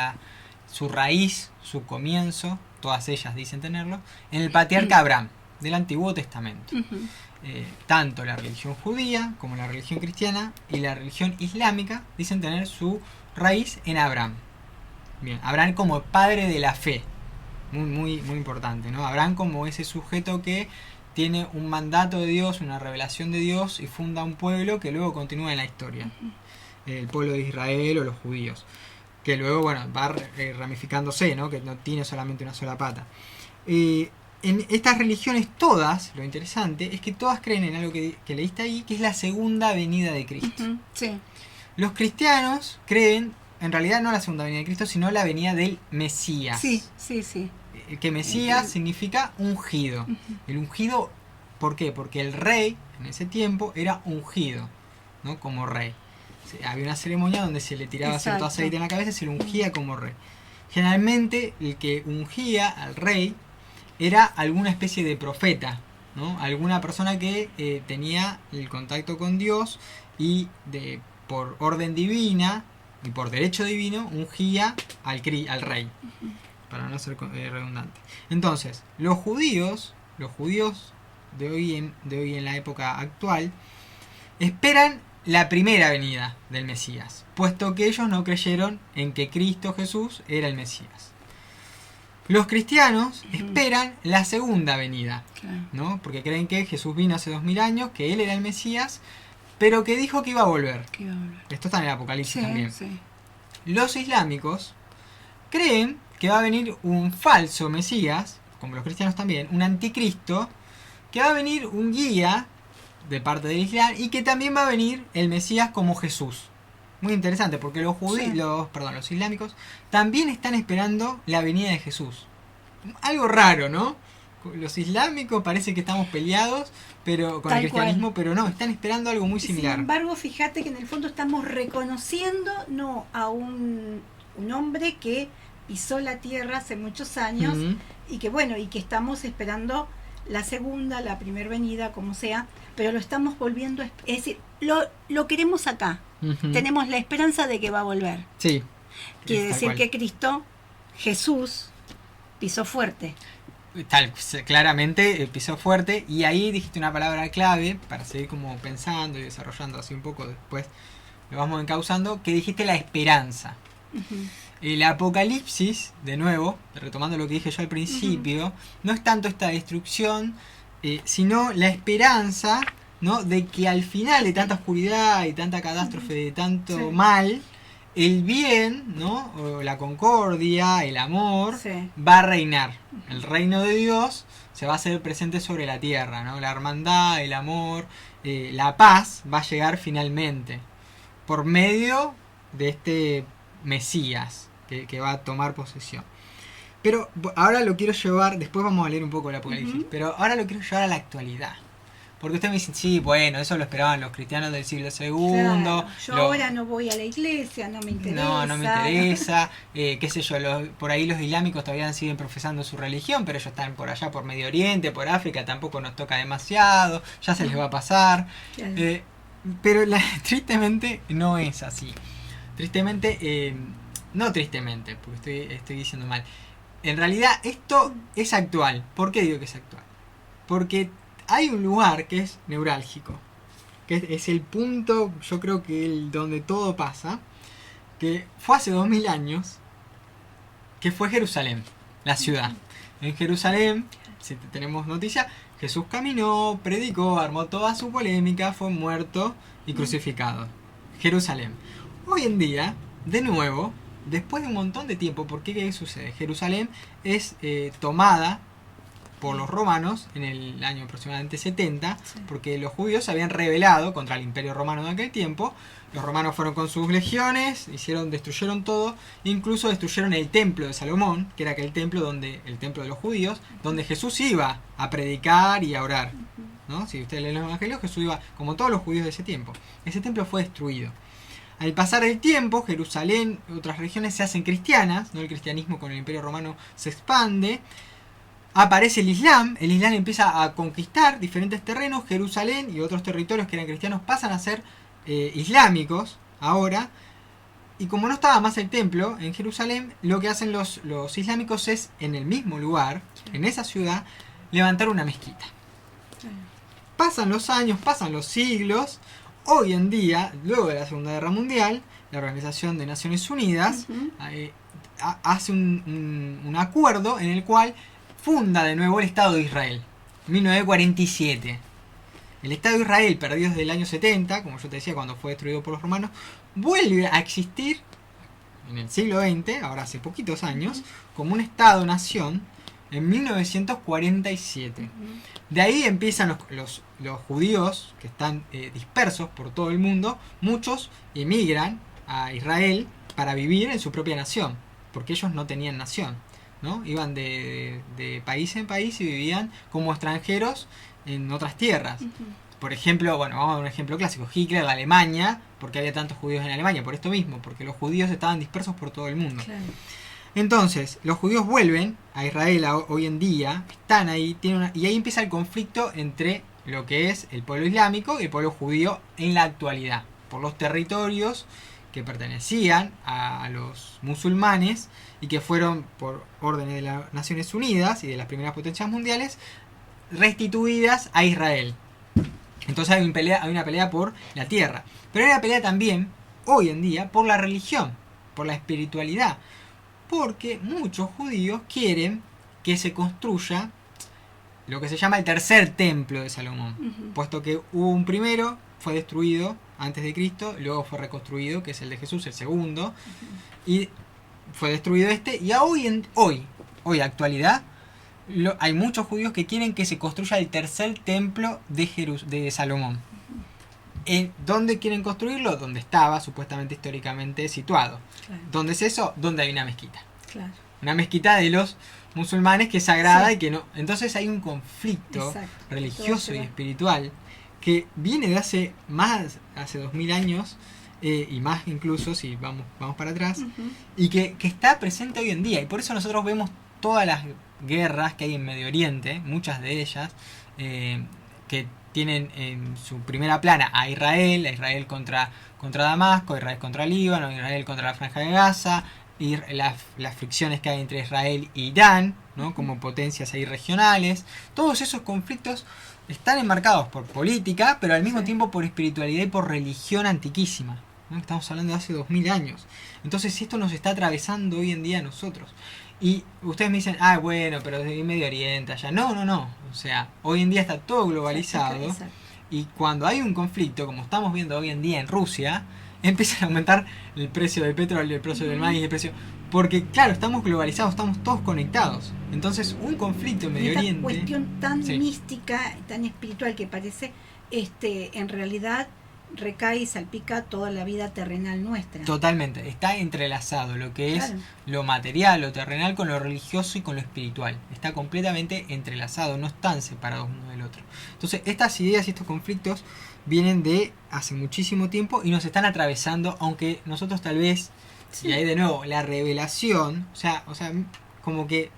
su raíz, su comienzo, todas ellas dicen tenerlo, en el patriarca Abraham, del Antiguo Testamento. Tanto la religión judía como la religión cristiana y la religión islámica dicen tener su raíz en Abraham. Bien, Abraham como padre de la fe. muy importante, ¿no? Abraham como ese sujeto que tiene un mandato de Dios, una revelación de Dios y funda un pueblo que luego continúa en la historia. El pueblo de Israel o los judíos. Que luego, bueno, va ramificándose, ¿no? Que no tiene solamente una sola pata. En estas religiones todas, lo interesante es que todas creen en algo que leíste ahí, que es la segunda venida de Cristo.
Sí.
Los cristianos creen, en realidad no la segunda venida de Cristo, sino la venida del Mesías.
Sí.
Que Mesías significa ungido. El ungido, ¿por qué? Porque el rey en ese tiempo era ungido, ¿no? Como rey. Había una ceremonia donde se le tiraba cierto aceite en la cabeza y se le ungía como rey. Generalmente el que ungía al rey era alguna especie de profeta, ¿no? Alguna persona que tenía el contacto con Dios y por orden divina y por derecho divino ungía al rey, para no ser redundante. Entonces, los judíos de hoy en la época actual esperan la primera venida del Mesías, puesto que ellos no creyeron en que Cristo Jesús era el Mesías. Los cristianos esperan la segunda venida, ¿no? Porque creen que Jesús vino hace 2000 años, que Él era el Mesías, pero que dijo que iba a volver. Esto está en el Apocalipsis también.
Sí.
Los islámicos creen que va a venir un falso Mesías, como los cristianos también, un anticristo, que va a venir un guía de parte del Islam y que también va a venir el Mesías como Jesús. Muy interesante, porque los islámicos también están esperando la venida de Jesús. Algo raro, ¿no? Los islámicos parece que estamos peleados pero con el cristianismo, pero no, están esperando algo muy similar.
Sin embargo, fíjate que en el fondo estamos reconociendo a un hombre que pisó la tierra hace muchos años y que estamos esperando la primera venida, como sea, pero lo estamos volviendo, es decir, lo queremos acá. Tenemos la esperanza de que va a volver.
Sí.
Quiere decir que Cristo, Jesús, pisó fuerte.
Claramente pisó fuerte, y ahí dijiste una palabra clave para seguir como pensando y desarrollando así un poco, después lo vamos encauzando, que dijiste la esperanza. El Apocalipsis, de nuevo, retomando lo que dije yo al principio, no es tanto esta destrucción, sino la esperanza, ¿no? De que al final de tanta oscuridad y tanta catástrofe, de tanto mal, el bien, ¿no? O la concordia, el amor, va a reinar. El reino de Dios se va a hacer presente sobre la tierra, ¿no? La hermandad, el amor, la paz va a llegar finalmente por medio de este Mesías que va a tomar posesión. Pero ahora lo quiero llevar, después vamos a leer un poco el Apocalipsis, pero ahora lo quiero llevar a la actualidad. Porque ustedes me dicen, sí, bueno, eso lo esperaban los cristianos del siglo II.
Claro, yo ahora no voy a la iglesia, no me interesa.
No me interesa. Qué sé yo, por ahí los islámicos todavía siguen profesando su religión, pero ellos están por allá, por Medio Oriente, por África, tampoco nos toca demasiado, ya se les va a pasar. Pero tristemente no es así. No tristemente, porque estoy diciendo mal. En realidad esto es actual. ¿Por qué digo que es actual? Porque hay un lugar que es neurálgico, que es el punto, yo creo que donde todo pasa, que fue hace 2000 años, que fue Jerusalén, la ciudad. En Jerusalén, si tenemos noticia, Jesús caminó, predicó, armó toda su polémica, fue muerto y crucificado. Jerusalén. Hoy en día, de nuevo, después de un montón de tiempo, porque ¿qué sucede? Jerusalén es tomada por los romanos en el año aproximadamente 70, porque los judíos se habían rebelado contra el imperio romano de aquel tiempo. Los romanos fueron con sus legiones, destruyeron todo, incluso destruyeron el templo de Salomón, que era aquel templo el templo de los judíos, donde Jesús iba a predicar y a orar, ¿no? Si ustedes leen los evangelios, Jesús iba, como todos los judíos de ese tiempo. Ese templo fue destruido. Al pasar el tiempo, Jerusalén, otras regiones se hacen cristianas, ¿no? El cristianismo con el imperio romano se expande. Aparece el Islam empieza a conquistar diferentes terrenos, Jerusalén y otros territorios que eran cristianos pasan a ser islámicos ahora, y como no estaba más el templo en Jerusalén, lo que hacen los islámicos es, en el mismo lugar, en esa ciudad, levantar una mezquita. Pasan los años, pasan los siglos, hoy en día, luego de la Segunda Guerra Mundial, la Organización de Naciones Unidas hace un acuerdo en el cual funda de nuevo el Estado de Israel, 1947. El Estado de Israel, perdido desde el año 70, como yo te decía, cuando fue destruido por los romanos, vuelve a existir en el siglo XX, ahora hace poquitos años, como un Estado-nación en 1947. De ahí empiezan los judíos que están dispersos por todo el mundo. Muchos emigran a Israel para vivir en su propia nación, porque ellos no tenían nación, ¿no? Iban de país en país y vivían como extranjeros en otras tierras. Por ejemplo, bueno, vamos a ver un ejemplo clásico, Hitler, la Alemania. ¿Por qué había tantos judíos en Alemania? Por esto mismo, porque los judíos estaban dispersos por todo el mundo.
Claro.
Entonces, los judíos vuelven a Israel hoy en día, están ahí, y ahí empieza el conflicto entre lo que es el pueblo islámico y el pueblo judío en la actualidad, por los territorios que pertenecían a los musulmanes y que fueron, por órdenes de las Naciones Unidas y de las primeras potencias mundiales, restituidas a Israel. Entonces hay una pelea por la tierra, pero hay una pelea también, hoy en día, por la religión, por la espiritualidad, porque muchos judíos quieren que se construya lo que se llama el tercer templo de Salomón, puesto que hubo un primero, fue destruido antes de Cristo, luego fue reconstruido, que es el de Jesús, el segundo, y fue destruido y hoy actualidad, hay muchos judíos que quieren que se construya el tercer templo de Salomón. ¿Dónde quieren construirlo? Donde estaba supuestamente históricamente situado.
Claro.
¿Dónde es eso? Donde hay una mezquita.
Claro.
Una mezquita de los musulmanes que es sagrada,
Sí.
y que no. Entonces hay un conflicto
Exacto.
religioso
Todo
y
se va.
espiritual que viene de hace 2000 años, y más incluso si vamos para atrás, y que está presente hoy en día. Y por eso nosotros vemos todas las guerras que hay en Medio Oriente, muchas de ellas, que tienen en su primera plana a Israel contra Damasco, Israel contra Líbano, Israel contra la Franja de Gaza, y las fricciones que hay entre Israel e Irán, ¿no? Como potencias ahí regionales. Todos esos conflictos están enmarcados por política, pero al mismo tiempo por espiritualidad y por religión antiquísima, ¿no? Estamos hablando de hace 2000 años. Entonces esto nos está atravesando hoy en día a nosotros. Y ustedes me dicen, bueno, pero de Medio Oriente allá. No. O sea, hoy en día está todo globalizado.
Exacto.
Y cuando hay un conflicto, como estamos viendo hoy en día en Rusia, empieza a aumentar el precio del petróleo, el precio del maíz, el precio... Porque, claro, estamos globalizados, estamos todos conectados. Entonces, un conflicto en Medio
Esta
Oriente...
cuestión tan
Sí.
mística, tan espiritual que parece, en realidad recae y salpica toda la vida terrenal nuestra.
Totalmente, está entrelazado lo que es
Claro.
lo material, lo terrenal con lo religioso y con lo espiritual. Está completamente entrelazado, no están separados uno del otro. Entonces, estas ideas y estos conflictos vienen de hace muchísimo tiempo y nos están atravesando, aunque nosotros tal vez, y ahí de nuevo, la revelación, o sea, como que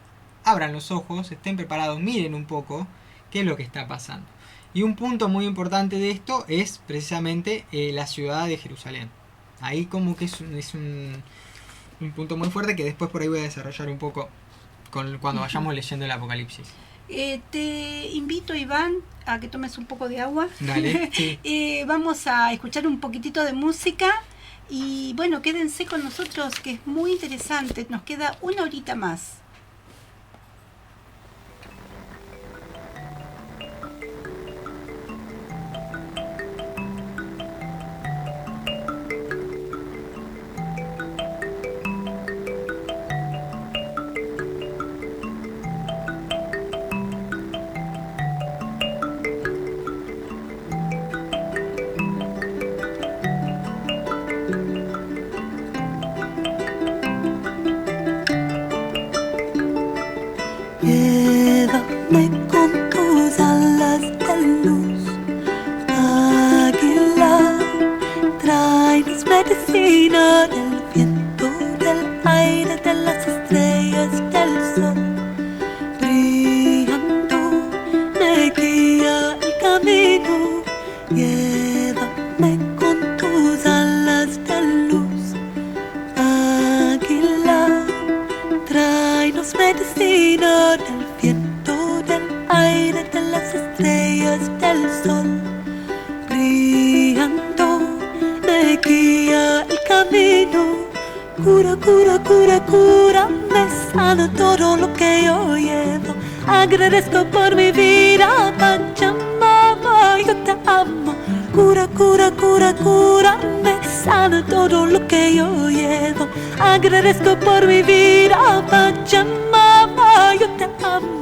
abran los ojos, estén preparados, miren un poco qué es lo que está pasando. Y un punto muy importante de esto es precisamente la ciudad de Jerusalén. Ahí como que es un punto muy fuerte que después por ahí voy a desarrollar un poco cuando vayamos leyendo el Apocalipsis.
Te invito, Iván, a que tomes un poco de agua.
Dale, sí.
Vamos a escuchar un poquitito de música y bueno, quédense con nosotros que es muy interesante. Nos queda una horita más.
Llévame con tus alas de luz, águila, tráenos medicina del viento, del aire, de las estrellas, del sol. Brillando me guía el camino, llévame con tus alas de luz, águila, tráenos medicina del viento, del aire, de las estrellas, del sol. Brillando me guía el camino, Cura, cura, cura, cura, me sana todo lo que yo llevo. Agradezco por mi vida, Pachamama, yo te amo. Cura, cura, cura, cura, me sana todo lo que yo llevo. Agradezco por mi vida, Pachamama, yo te amo.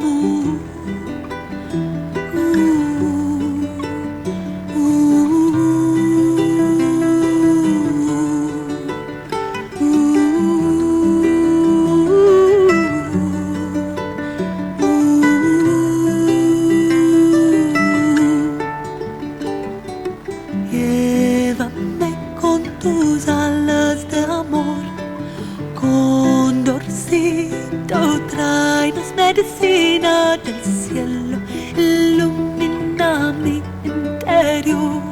Llévame con tus alas de amor, condorcito, tráenos medicina del cielo, ilumina mi interior,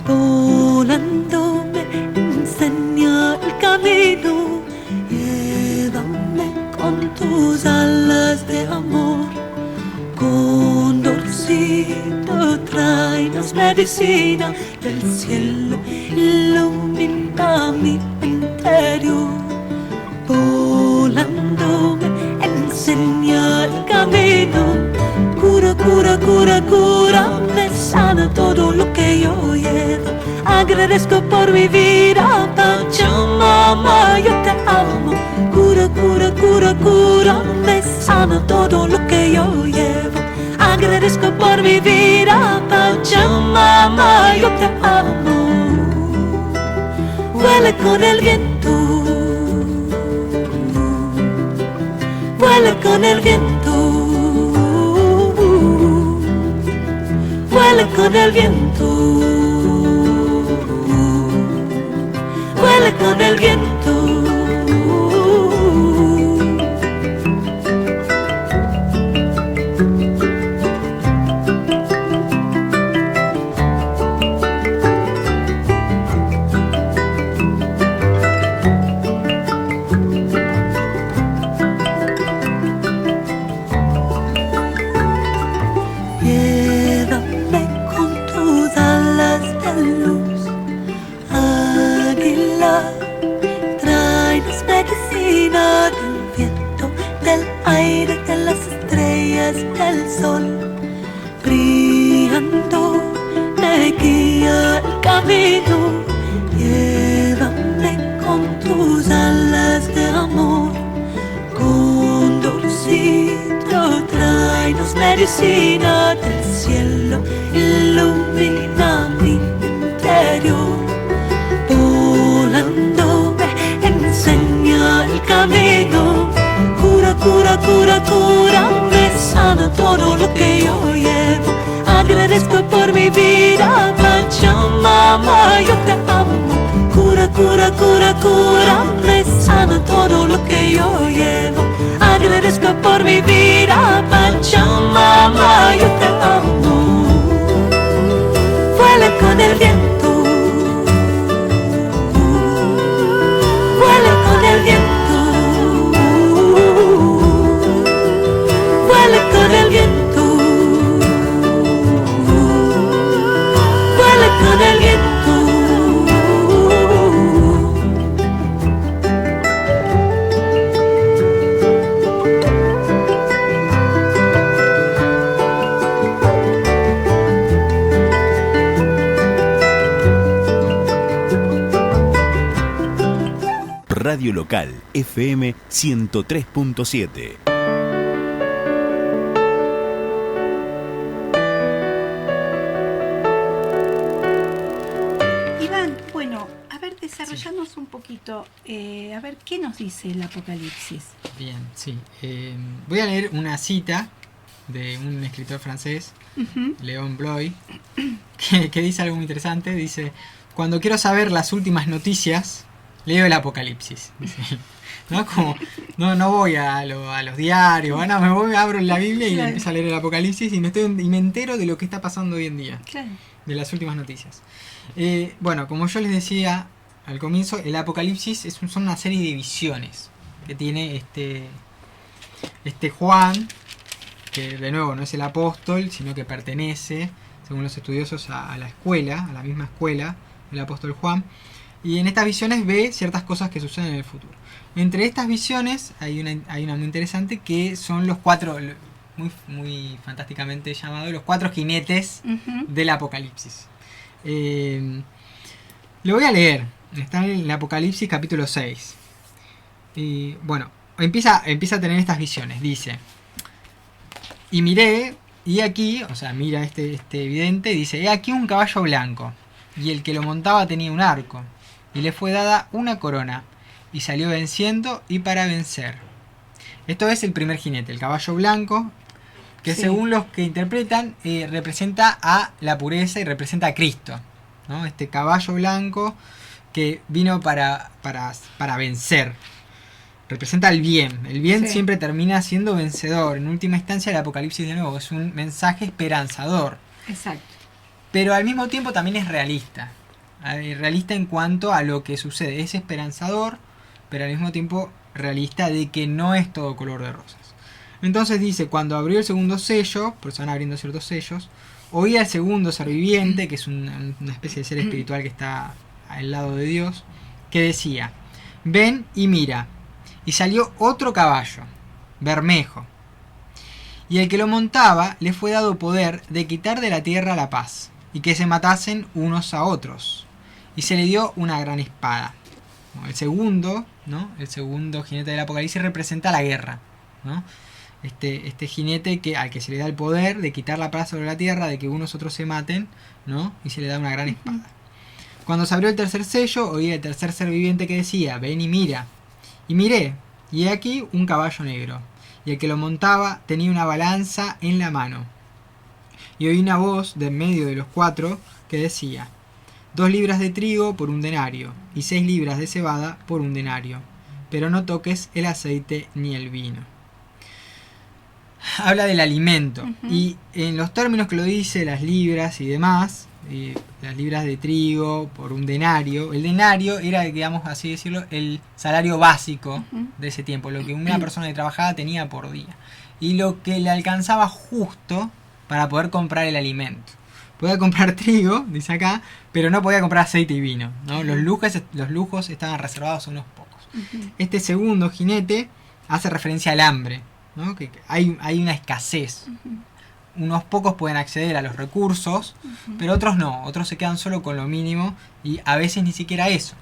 volando me enseña el camino. Llévame con tus alas de amor, condorcito, tráenos medicina del cielo, ilumina mi interior, volando me enseña el camino. Cura, cura, cura, cura, me sana todo lo que yo llevo. Agradezco por mi vida, Pachamama, yo te amo. Cura, cura, cura, cura, me sana todo lo que yo llevo. Agradezco por mi vida, Pachamama, yo te amo. Vuela con el viento, vuela con el viento, vuela con el viento, vuela con el viento. Llévame con tus alas de luz, águila, tráenos medicina del viento, del aire, de las estrellas, del sol. Brillando me guía el camino. Llévame con tus alas de amor, condorcito, tráenos medicina del cielo, ilumina mi interior, volando me enseña el camino. Cura, cura, cura, cura, me sana todo lo que yo llevo. Agradezco por mi vida, Pachamama, yo te amo. Cura, cura, cura, cura, me sana todo lo que yo llevo. Agradezco por mi vida, Pachamama, yo te amo. Vuela con el viento, vuela con el viento, vuela con el viento, vuela con el viento.
Radio Local FM 103.7.
Iván, bueno, a ver, desarrollanos un poquito, a ver, ¿qué nos dice el Apocalipsis?
Bien, sí. Voy a leer una cita de un escritor francés, Léon Bloy, que dice algo muy interesante. Dice: cuando quiero saber las últimas noticias, leo el Apocalipsis. ¿No? Como, no voy a los diarios, no, me voy, abro la Biblia y empiezo a leer el Apocalipsis y me entero de lo que está pasando hoy en día, de las últimas noticias. Bueno, como yo les decía al comienzo, el Apocalipsis son una serie de visiones que tiene este Juan, que de nuevo no es el apóstol, sino que pertenece, según los estudiosos, a la escuela, a la misma escuela, el apóstol Juan. Y en estas visiones ve ciertas cosas que suceden en el futuro. Entre estas visiones hay una muy interesante que son los 4, muy fantásticamente llamados, los 4 jinetes del Apocalipsis. Lo voy a leer. Está en el Apocalipsis capítulo 6. Y bueno, empieza a tener estas visiones. Dice: y miré, y aquí, o sea, mira este vidente, dice: he aquí un caballo blanco, y el que lo montaba tenía un arco, y le fue dada una corona, y salió venciendo y para vencer. Esto es el primer jinete, el caballo blanco, que
Sí.
según los que interpretan, representa a la pureza y representa a Cristo, ¿no? Este caballo blanco que vino para vencer. Representa el bien. El bien
Sí.
siempre termina siendo vencedor. En última instancia, el Apocalipsis, de nuevo, es un mensaje esperanzador.
Exacto.
Pero al mismo tiempo también es realista. Realista en cuanto a lo que sucede. Es esperanzador, pero al mismo tiempo realista de que no es todo color de rosas. Entonces dice: cuando abrió el segundo sello, porque se van abriendo ciertos sellos, oí al segundo ser viviente, que es una especie de ser espiritual que está al lado de Dios, que decía: ven y mira. Y salió otro caballo, bermejo, y el que lo montaba le fue dado poder de quitar de la tierra la paz, y que se matasen unos a otros, y se le dio una gran espada. Bueno, el segundo, ¿no? El segundo jinete del Apocalipsis representa la guerra, ¿no? Este jinete al que se le da el poder de quitar la paz sobre la tierra, de que unos otros se maten, ¿no? Y se le da una gran espada. Cuando se abrió el tercer sello, oí el tercer ser viviente que decía: ven y mira. Y miré, y he aquí un caballo negro, y el que lo montaba tenía una balanza en la mano. Y oí una voz de en medio de los 4 que decía: 2 libras de trigo por un denario, y 6 libras de cebada por un denario, pero no toques el aceite ni el vino. Habla del alimento, y en los términos que lo dice, las libras y demás, las libras de trigo por un denario. El denario era, digamos así decirlo, el salario básico de ese tiempo, lo que una persona que trabajaba tenía por día, y lo que le alcanzaba justo para poder comprar el alimento. Podía comprar trigo, dice acá, pero no podía comprar aceite y vino, ¿no? Los lujos estaban reservados a unos pocos. Este segundo jinete hace referencia al hambre, ¿no? Que hay una escasez. Unos pocos pueden acceder a los recursos, pero otros no. Otros se quedan solo con lo mínimo, y a veces ni siquiera eso.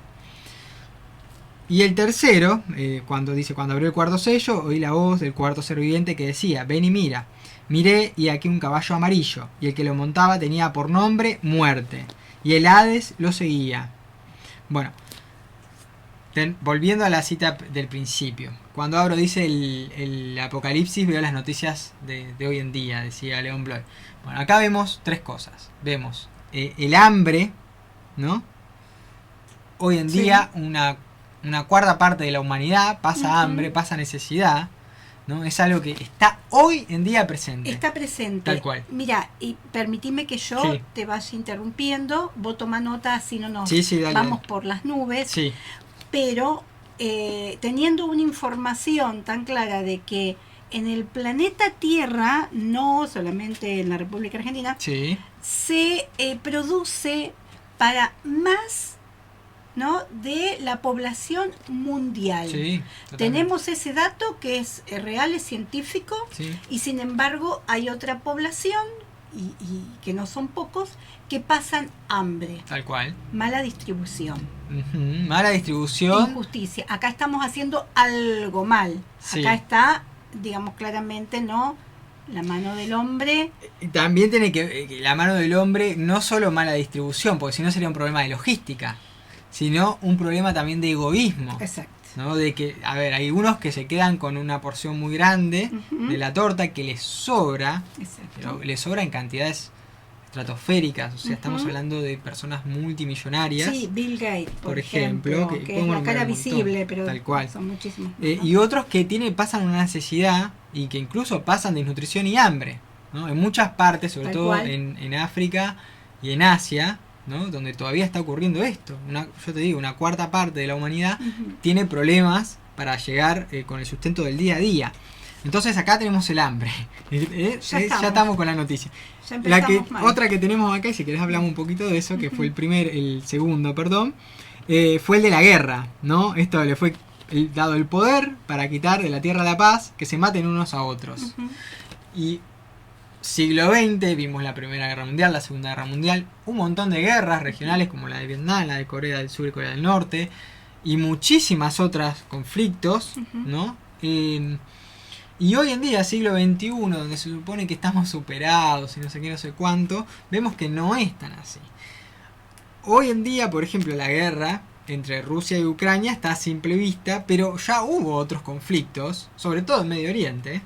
Y el tercero, cuando abrió el cuarto sello, oí la voz del cuarto ser viviente que decía: ven y mira. Miré, y aquí un caballo amarillo, y el que lo montaba tenía por nombre Muerte, y el Hades lo seguía. Bueno, volviendo a la cita del principio. Cuando abro, dice el Apocalipsis, veo las noticias de hoy en día, decía León Bloy. Bueno, acá vemos 3 cosas. Vemos el hambre, ¿no? Hoy en día una cuarta parte de la humanidad pasa hambre, pasa necesidad, ¿no? Es algo que está hoy en día presente.
Está presente.
Tal cual.
Mira, y permitime que yo
Sí.
te vaya interrumpiendo. Vos toma nota, así no nos
Sí, dale.
vamos por las nubes.
Sí,
Pero teniendo una información tan clara de que en el planeta Tierra, no solamente en la República Argentina,
sí,
se produce para más, ¿no?, de la población mundial.
sí. Totalmente.
Tenemos ese dato que es real, es científico,
Sí.
y sin embargo hay otra población, y que no son pocos, que pasan hambre,
Tal cual.
mala distribución,
Mala distribución.
injusticia. Acá estamos haciendo algo mal.
Sí.
Acá está, digamos claramente, ¿no?, la mano del hombre.
También tiene que la mano del hombre, no solo mala distribución, porque si no sería un problema de logística, sino un problema también de egoísmo.
Exacto.
¿No? De que, a ver, hay unos que se quedan con una porción muy grande de la torta que les sobra,
Exacto.
pero les sobra en cantidades estratosféricas, o sea, estamos hablando de personas multimillonarias.
Sí, Bill Gates, por
ejemplo,
que es
podemos
la cara
nombrar un montón,
visible, pero
tal cual.
son muchísimos.
Y otros que pasan una necesidad y que incluso pasan desnutrición y hambre, ¿no? En muchas partes, sobre
Tal
todo
cual.
en África y en Asia, ¿no? Donde todavía está ocurriendo esto. Yo te digo, una cuarta parte de la humanidad tiene problemas para llegar con el sustento del día a día. Entonces acá tenemos el hambre. Ya estamos con la noticia.
Ya empezamos mal.
Otra que tenemos acá, y si querés hablamos un poquito de eso, que fue el segundo, fue el de la guerra, ¿no? Esto le fue dado el poder para quitar de la tierra la paz, que se maten unos a otros. Y siglo XX, vimos la Primera Guerra Mundial, la Segunda Guerra Mundial, un montón de guerras regionales como la de Vietnam, la de Corea del Sur y Corea del Norte, y muchísimas otras conflictos, ¿no? Y hoy en día, siglo XXI, donde se supone que estamos superados y no sé qué, no sé cuánto, vemos que no es tan así. Hoy en día, por ejemplo, la guerra entre Rusia y Ucrania está a simple vista, pero ya hubo otros conflictos, sobre todo en Medio Oriente,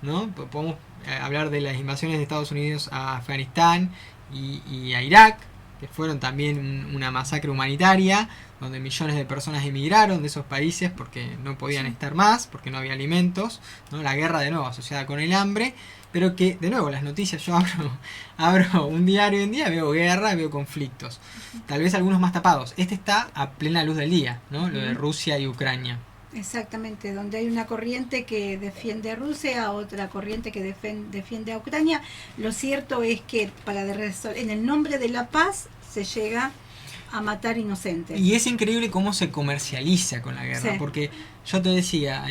¿no? Podemos hablar de las invasiones de Estados Unidos a Afganistán y a Irak, que fueron también una masacre humanitaria, donde millones de personas emigraron de esos países porque no podían estar más, porque no había alimentos, ¿no? La guerra de nuevo asociada con el hambre, pero que de nuevo las noticias, yo abro un diario hoy en día, veo guerra, veo conflictos, tal vez algunos más tapados. Este está a plena luz del día, ¿no? Lo de Rusia y Ucrania.
Exactamente, donde hay una corriente que defiende a Rusia, otra corriente que defiende a Ucrania. Lo cierto es que en el nombre de la paz se llega a matar inocentes.
Y es increíble cómo se comercializa con la guerra, porque yo te decía,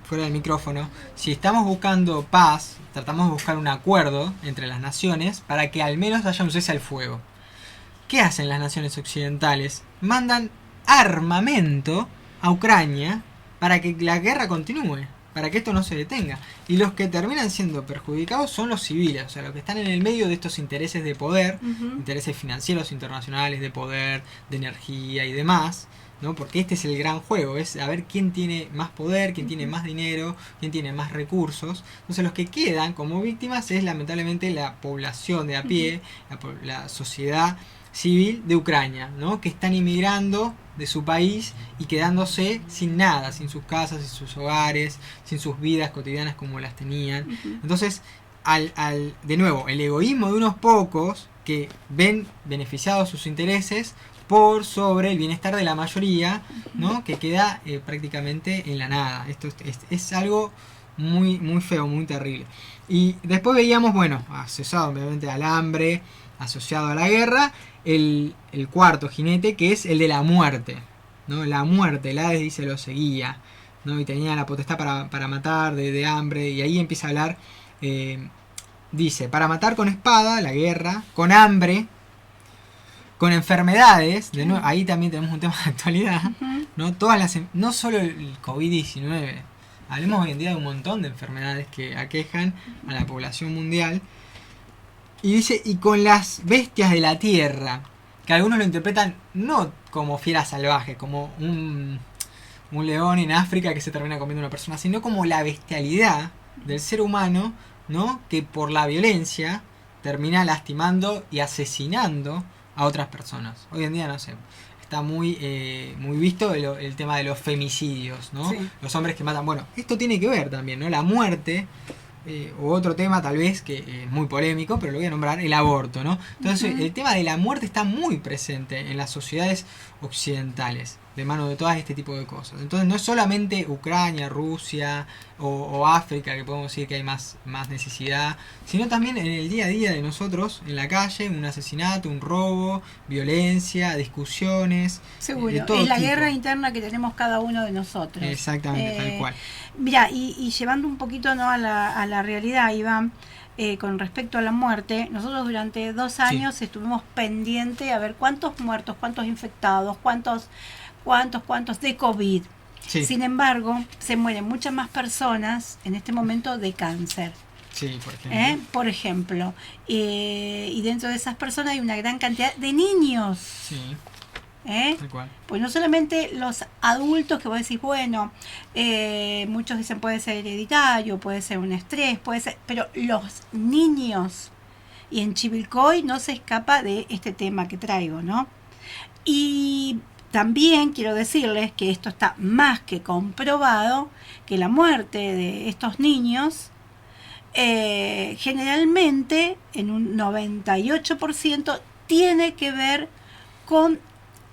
fuera del micrófono, si estamos buscando paz, tratamos de buscar un acuerdo entre las naciones para que al menos haya un cese al fuego. ¿Qué hacen las naciones occidentales? Mandan armamento a Ucrania para que la guerra continúe, para que esto no se detenga. Y los que terminan siendo perjudicados son los civiles, o sea, los que están en el medio de estos intereses de poder, intereses financieros internacionales, de poder, de energía y demás, ¿no? Porque este es el gran juego, es a ver quién tiene más poder, quién tiene más dinero, quién tiene más recursos. Entonces los que quedan como víctimas es lamentablemente la población de a pie, la sociedad civil de Ucrania, ¿no? Que están inmigrando de su país y quedándose sin nada, sin sus casas, sin sus hogares, sin sus vidas cotidianas como las tenían. Entonces, de nuevo, el egoísmo de unos pocos que ven beneficiados sus intereses por sobre el bienestar de la mayoría, ¿no? Que queda prácticamente en la nada. Esto es algo muy, muy feo, muy terrible. Y después veíamos, bueno, asociado obviamente al hambre, asociado a la guerra, el cuarto jinete, que es el de la muerte, ¿no? La muerte, el Hades dice lo seguía, ¿no? Y tenía la potestad para matar de hambre, y ahí empieza a hablar, dice, para matar con espada, la guerra, con hambre, con enfermedades, de nuevo, ahí también tenemos un tema de actualidad, ¿no? No solo el COVID-19, hablemos hoy en día de un montón de enfermedades que aquejan a la población mundial. Y dice, y con las bestias de la tierra, que algunos lo interpretan no como fieras salvajes, como un león en África que se termina comiendo a una persona, sino como la bestialidad del ser humano, ¿no? Que por la violencia termina lastimando y asesinando a otras personas. Hoy en día, no sé, está muy visto el tema de los femicidios, ¿no? Sí. Los hombres que matan. Bueno, esto tiene que ver también, ¿no? La muerte. O otro tema tal vez que es muy polémico, pero lo voy a nombrar, el aborto, ¿no? Entonces el tema de la muerte está muy presente en las sociedades occidentales, de mano de todas este tipo de cosas. Entonces no es solamente Ucrania, Rusia o África que podemos decir que hay más necesidad, sino también en el día a día de nosotros, en la calle, un asesinato, un robo, violencia, discusiones.
Seguro, es la guerra interna que tenemos cada uno de nosotros.
Exactamente, tal cual.
Mira, y llevando un poquito, ¿no? a la realidad, Iván, con respecto a la muerte, nosotros durante 2 años estuvimos pendientes a ver cuántos muertos, cuántos infectados, cuántos de COVID. Sí. Sin embargo, se mueren muchas más personas en este momento de cáncer.
Sí,
por ejemplo. Y dentro de esas personas hay una gran cantidad de niños.
Sí. Tal cual.
Pues no solamente los adultos que vos decís, bueno, muchos dicen puede ser hereditario, puede ser un estrés, puede ser, pero los niños, y en Chivilcoy no se escapa de este tema que traigo, ¿no? Y también quiero decirles que esto está más que comprobado, que la muerte de estos niños generalmente en un 98% tiene que ver con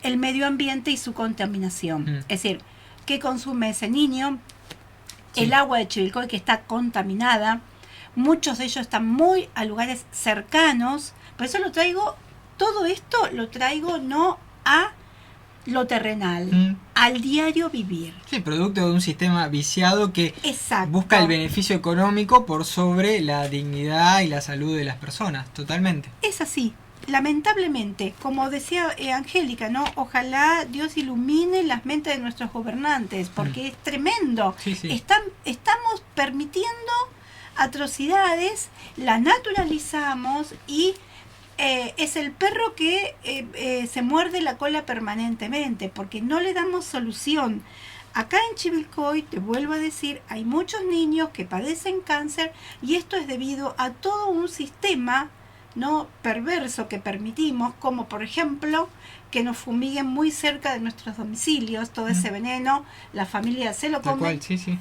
el medio ambiente y su contaminación. Es decir, ¿qué consume ese niño?
Sí.
el agua de Chivilcoy que está contaminada, muchos de ellos están muy a lugares cercanos, por eso todo esto lo traigo no a lo terrenal, al diario vivir.
Sí, producto de un sistema viciado que
Exacto.
busca el beneficio económico por sobre la dignidad y la salud de las personas, totalmente.
Es así, lamentablemente, como decía Angélica, ¿no? Ojalá Dios ilumine las mentes de nuestros gobernantes, porque es tremendo.
Sí, sí.
Estamos permitiendo atrocidades, las naturalizamos y es el perro que se muerde la cola permanentemente, porque no le damos solución. Acá en Chivilcoy, te vuelvo a decir, hay muchos niños que padecen cáncer y esto es debido a todo un sistema no perverso que permitimos, como por ejemplo que nos fumiguen muy cerca de nuestros domicilios, todo ese veneno, la familia se lo
Tal
come.
cual, sí, sí.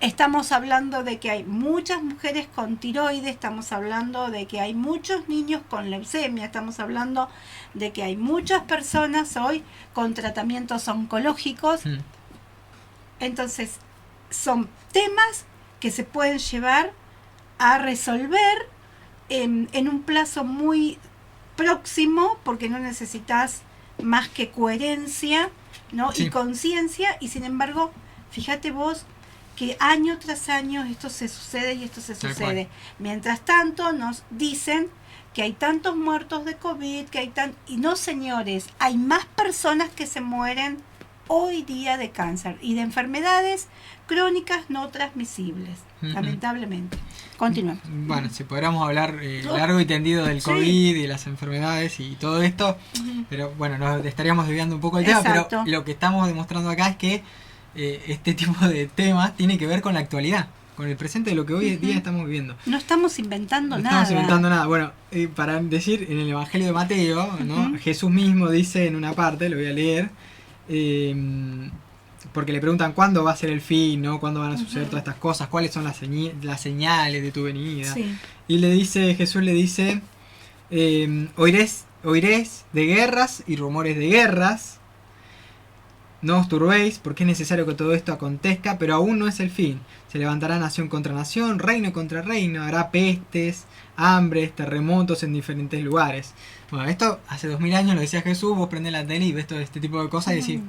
Estamos hablando de que hay muchas mujeres con tiroides, estamos hablando de que hay muchos niños con leucemia, estamos hablando de que hay muchas personas hoy con tratamientos oncológicos. Entonces, son temas que se pueden llevar a resolver en un plazo muy próximo, porque no necesitas más que coherencia, ¿no?
Sí.
Y conciencia, y sin embargo, fíjate vos que año tras año esto se sucede y esto se
Tal
sucede.
cual.
Mientras tanto nos dicen que hay tantos muertos de COVID, y no, señores, hay más personas que se mueren hoy día de cáncer y de enfermedades crónicas no transmisibles, lamentablemente. Continuamos.
Bueno, si podríamos hablar largo y tendido del
Sí.
COVID y las enfermedades y todo esto, pero bueno, nos estaríamos desviando un poco del tema,
Exacto.
pero lo que estamos demostrando acá es que este tipo de temas tiene que ver con la actualidad, con el presente de lo que hoy día estamos viviendo.
No estamos inventando
No
nada.
estamos inventando nada. Bueno, para decir, en el Evangelio de Mateo, ¿no? Jesús mismo dice en una parte, lo voy a leer, porque le preguntan cuándo va a ser el fin, ¿no? Cuándo van a suceder todas estas cosas, cuáles son las señales de tu venida.
Sí.
Y Jesús le dice, oiréis de guerras y rumores de guerras. No os turbéis, porque es necesario que todo esto acontezca, pero aún no es el fin. Se levantará nación contra nación, reino contra reino, habrá pestes, hambres, terremotos en diferentes lugares. Bueno, esto hace 2000 años lo decía Jesús, vos prendés la tele y ves todo este tipo de cosas y decís,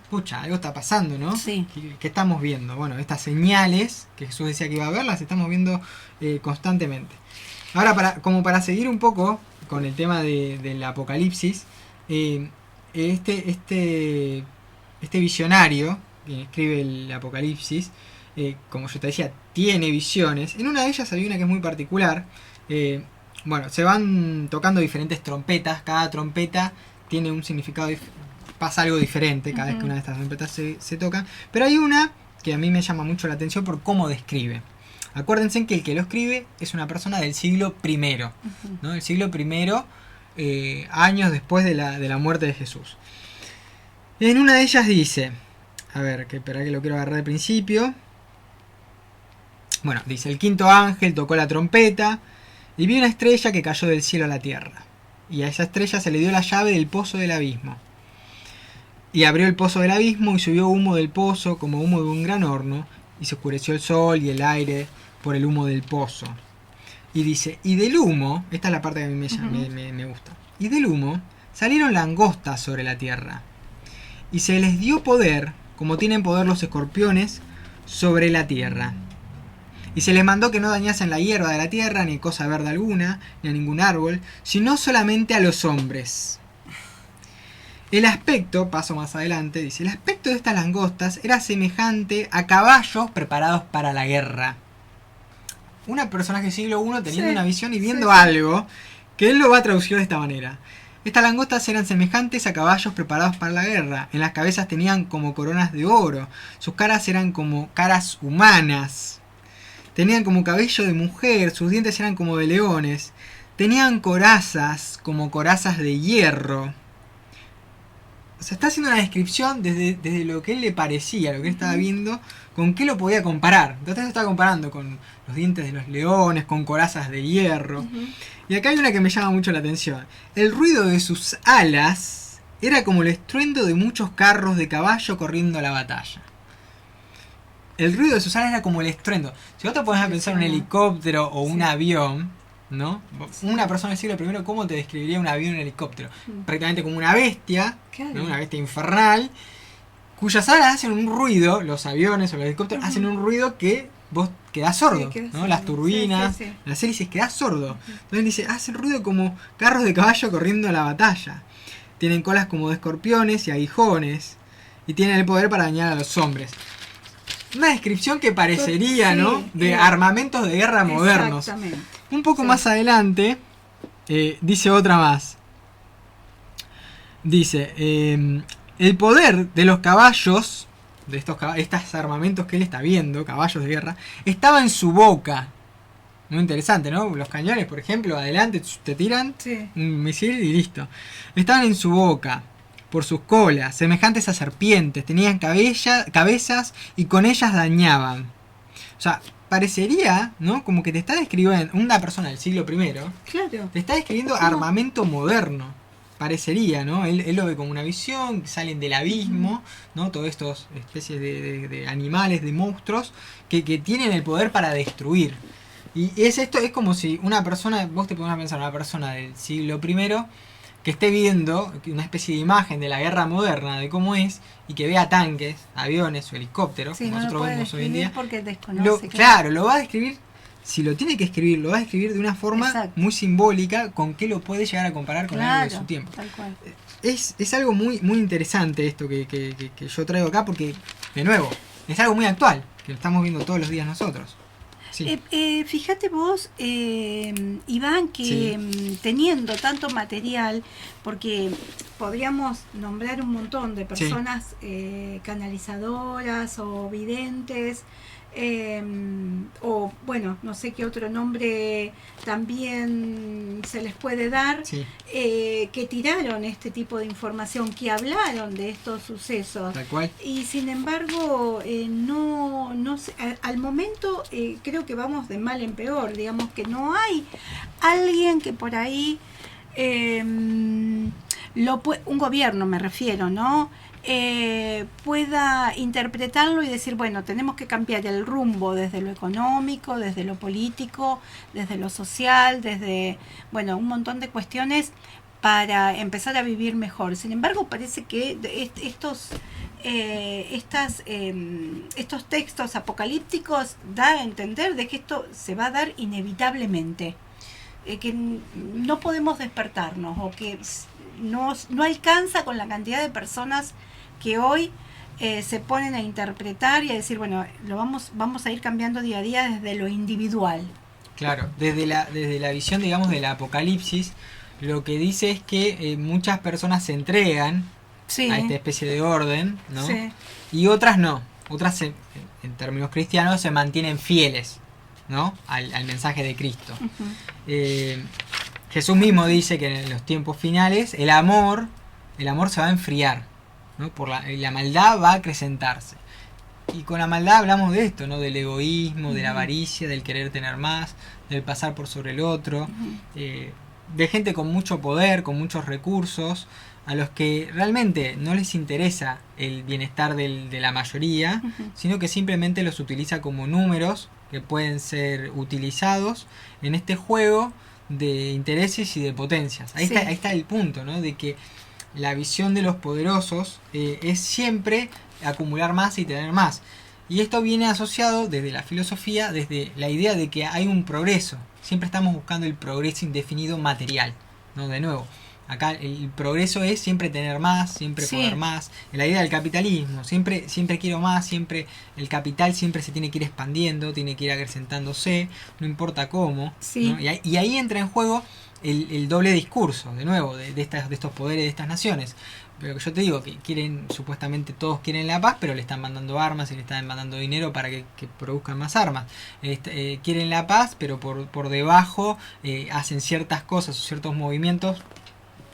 pucha, algo está pasando, ¿no?
Sí.
¿Qué estamos viendo? Bueno, estas señales que Jesús decía que iba a haber, las estamos viendo constantemente. Ahora, para seguir un poco con el tema del apocalipsis, este visionario que escribe el Apocalipsis, como yo te decía, tiene visiones. En una de ellas hay una que es muy particular. Bueno, se van tocando diferentes trompetas. Cada trompeta tiene un significado, pasa algo diferente cada vez que una de estas trompetas se toca. Pero hay una que a mí me llama mucho la atención por cómo describe. Acuérdense que el que lo escribe es una persona del siglo I, ¿no? El siglo I, años después de la muerte de Jesús. En una de ellas dice, a ver, espera que lo quiero agarrar al principio. Bueno, dice, el quinto ángel tocó la trompeta y vi una estrella que cayó del cielo a la tierra. Y a esa estrella se le dio la llave del pozo del abismo. Y abrió el pozo del abismo y subió humo del pozo como humo de un gran horno. Y se oscureció el sol y el aire por el humo del pozo. Y dice, y del humo, esta es la parte que a mí me gusta. Y del humo salieron langostas sobre la tierra. Y se les dio poder, como tienen poder los escorpiones, sobre la tierra. Y se les mandó que no dañasen la hierba de la tierra, ni cosa verde alguna, ni a ningún árbol, sino solamente a los hombres. El aspecto, paso más adelante, dice, el aspecto de estas langostas era semejante a caballos preparados para la guerra. Una personaje del siglo I teniendo una visión y viendo algo, que él lo va a traducir de esta manera. Estas langostas eran semejantes a caballos preparados para la guerra. En las cabezas tenían como coronas de oro. Sus caras eran como caras humanas. Tenían como cabello de mujer. Sus dientes eran como de leones. Tenían corazas como corazas de hierro. O sea, está haciendo una descripción desde lo que él le parecía, lo que él estaba viendo, con qué lo podía comparar. Entonces está comparando con los dientes de los leones, con corazas de hierro. Y acá hay una que me llama mucho la atención. El ruido de sus alas era como el estruendo de muchos carros de caballo corriendo a la batalla. el ruido de sus alas era como el estruendo. Si vos te pones a pensar en un helicóptero o un avión, ¿no? Una persona del siglo I, ¿cómo te describiría un avión o un helicóptero? Prácticamente como una bestia, ¿no? Una bestia infernal, cuyas alas hacen un ruido, los aviones o los helicópteros hacen un ruido que vos quedás sordo, ¿no? Las turbinas, las hélices, quedás sordo. Entonces dice, hacen ruido como carros de caballo corriendo a la batalla. Tienen colas como de escorpiones y aguijones, y tienen el poder para dañar a los hombres. Una descripción que parecería, ¿no? De armamentos de guerra modernos. Un poco más adelante, dice otra más. Dice, el poder de los caballos, de estos armamentos que él está viendo, caballos de guerra, estaba en su boca. Muy interesante, ¿no? Los cañones, por ejemplo, adelante te tiran un misil y listo. Estaban en su boca, por sus colas, semejantes a serpientes, tenían cabezas y con ellas dañaban. O sea, parecería, ¿no? Como que te está describiendo una persona del siglo I.
Claro.
Te está describiendo armamento moderno. Parecería, ¿no? Él lo ve como una visión, que salen del abismo, ¿no? Todas estas especies de animales, de monstruos, que tienen el poder para destruir. Y es como si una persona, vos te pones a pensar, una persona del siglo I, que esté viendo una especie de imagen de la guerra moderna, de cómo es, y que vea tanques, aviones o helicópteros, como nosotros vemos hoy en día.
Porque desconoce,
claro, lo va a describir. Si lo tiene que escribir, lo va a escribir de una forma muy simbólica, con que lo puede llegar a comparar con algo de su tiempo.
Tal cual.
Es algo muy interesante esto que yo traigo acá, porque, de nuevo, es algo muy actual, que lo estamos viendo todos los días nosotros. Sí.
Fíjate vos, Iván, que teniendo tanto material, porque podríamos nombrar un montón de personas canalizadoras o videntes, o bueno, no sé qué otro nombre también se les puede dar, que tiraron este tipo de información, que hablaron de estos sucesos.
Tal cual.
Y sin embargo, no sé, al momento creo que vamos de mal en peor, digamos que no hay alguien que por ahí un gobierno me refiero, ¿no? Pueda interpretarlo y decir, bueno, tenemos que cambiar el rumbo desde lo económico, desde lo político, desde lo social, desde, bueno, un montón de cuestiones para empezar a vivir mejor. Sin embargo, parece que estos textos apocalípticos dan a entender de que esto se va a dar inevitablemente, que no podemos despertarnos, o que no alcanza con la cantidad de personas que hoy se ponen a interpretar y a decir, bueno, vamos a ir cambiando día a día desde lo individual.
Claro, desde la visión, digamos, del apocalipsis, lo que dice es que muchas personas se entregan a esta especie de orden, ¿no? Sí. Y otras no. Otras, en términos cristianos, se mantienen fieles, ¿no? al mensaje de Cristo. Uh-huh. Jesús mismo dice que en los tiempos finales el amor se va a enfriar, ¿no? La maldad va a acrecentarse. Y con la maldad hablamos de esto, ¿no? Del egoísmo, de la avaricia, del querer tener más, del pasar por sobre el otro, de gente con mucho poder, con muchos recursos, a los que realmente no les interesa el bienestar de la mayoría, sino que simplemente los utiliza como números que pueden ser utilizados en este juego de intereses y de potencias. Ahí está el punto, ¿no? De que la visión de los poderosos es siempre acumular más y tener más. Y esto viene asociado desde la filosofía, desde la idea de que hay un progreso. Siempre estamos buscando el progreso indefinido material, ¿no? De nuevo, acá el progreso es siempre tener más, siempre poder más. La idea del capitalismo, siempre quiero más, siempre el capital siempre se tiene que ir expandiendo, tiene que ir acrecentándose, no importa cómo, ¿no? Y ahí entra en juego el doble discurso, de nuevo, de estos poderes de estas naciones. Pero que yo te digo, que supuestamente todos quieren la paz, pero le están mandando armas y le están mandando dinero para que produzcan más armas. Quieren la paz, pero por debajo hacen ciertas cosas o ciertos movimientos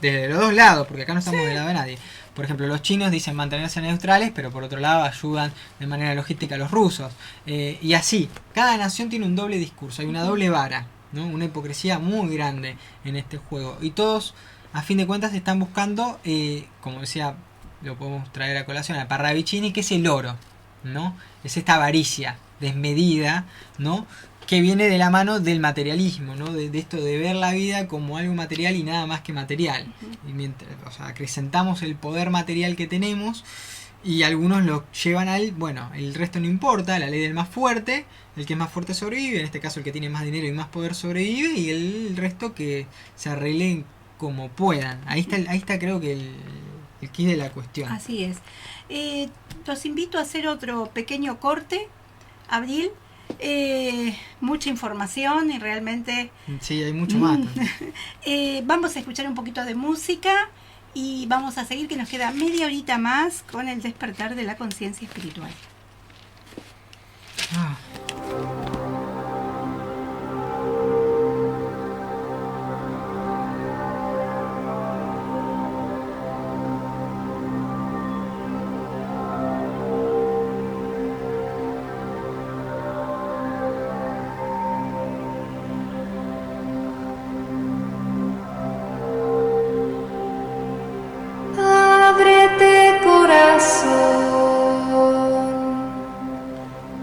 desde los dos lados, porque acá no estamos del lado de nadie. Por ejemplo, los chinos dicen mantenerse neutrales, pero por otro lado ayudan de manera logística a los rusos. Y así, cada nación tiene un doble discurso, hay una doble vara, ¿no? Una hipocresía muy grande en este juego. Y todos, a fin de cuentas, están buscando, como decía, lo podemos traer a colación, a Parravicini, que es el oro, ¿no? Es esta avaricia desmedida, ¿no? Que viene de la mano del materialismo, ¿no? De esto de ver la vida como algo material y nada más que material. Y mientras, o sea, acrecentamos el poder material que tenemos y algunos lo llevan al, bueno, el resto no importa, la ley del más fuerte, el que es más fuerte sobrevive, en este caso el que tiene más dinero y más poder sobrevive, y el resto que se arreglen como puedan. Ahí está creo que el quid de la cuestión.
Así es. Los invito a hacer otro pequeño corte, Abril. Mucha información y realmente...
Sí, hay mucho más.
Vamos a escuchar un poquito de música y vamos a seguir, que nos queda media horita más con el despertar de la conciencia espiritual.
Ábrete corazón,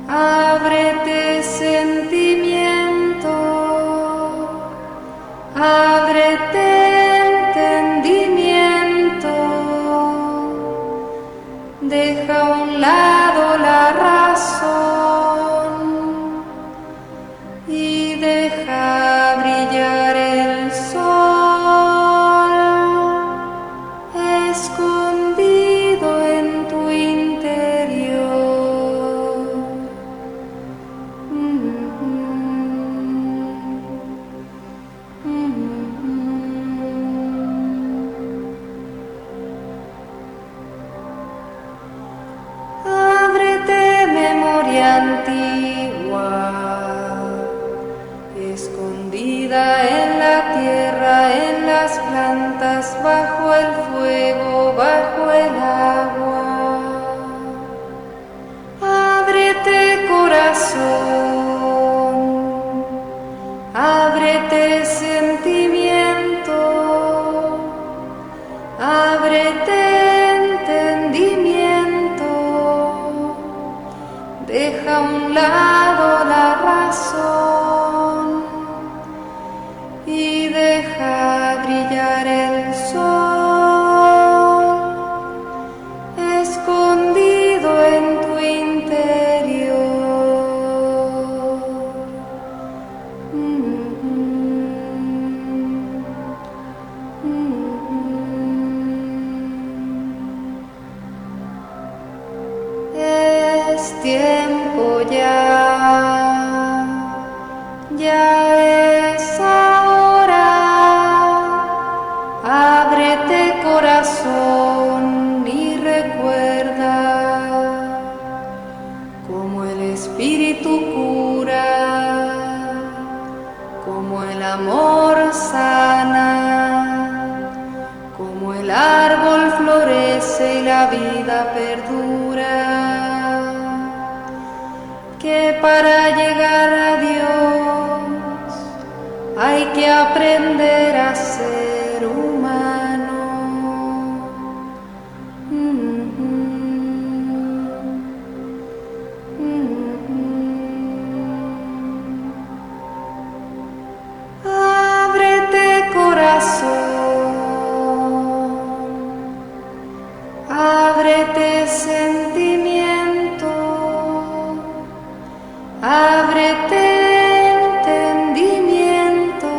ábrete sentimiento, ábrete entendimiento, deja a un lado la razón y deja brillar el sol escondido en tu interior. Ábrete memoria antigua, escondida en la tierra, en las plantas, bajo el fuego, bajo el agua. Ábrete corazón, ábrete sentimiento, ábrete entendimiento, deja a un lado la razón y deja brillar el sol escondido en tu interior. Es tiempo ya es ahora. Ábrete corazón y recuerda cómo el espíritu cura, cómo el amor sana, cómo el árbol florece y la vida perdura. Que para llegar a Dios hay que aprender a ser humano. Ábrete corazón, ábrete sentimiento, ábrete entendimiento,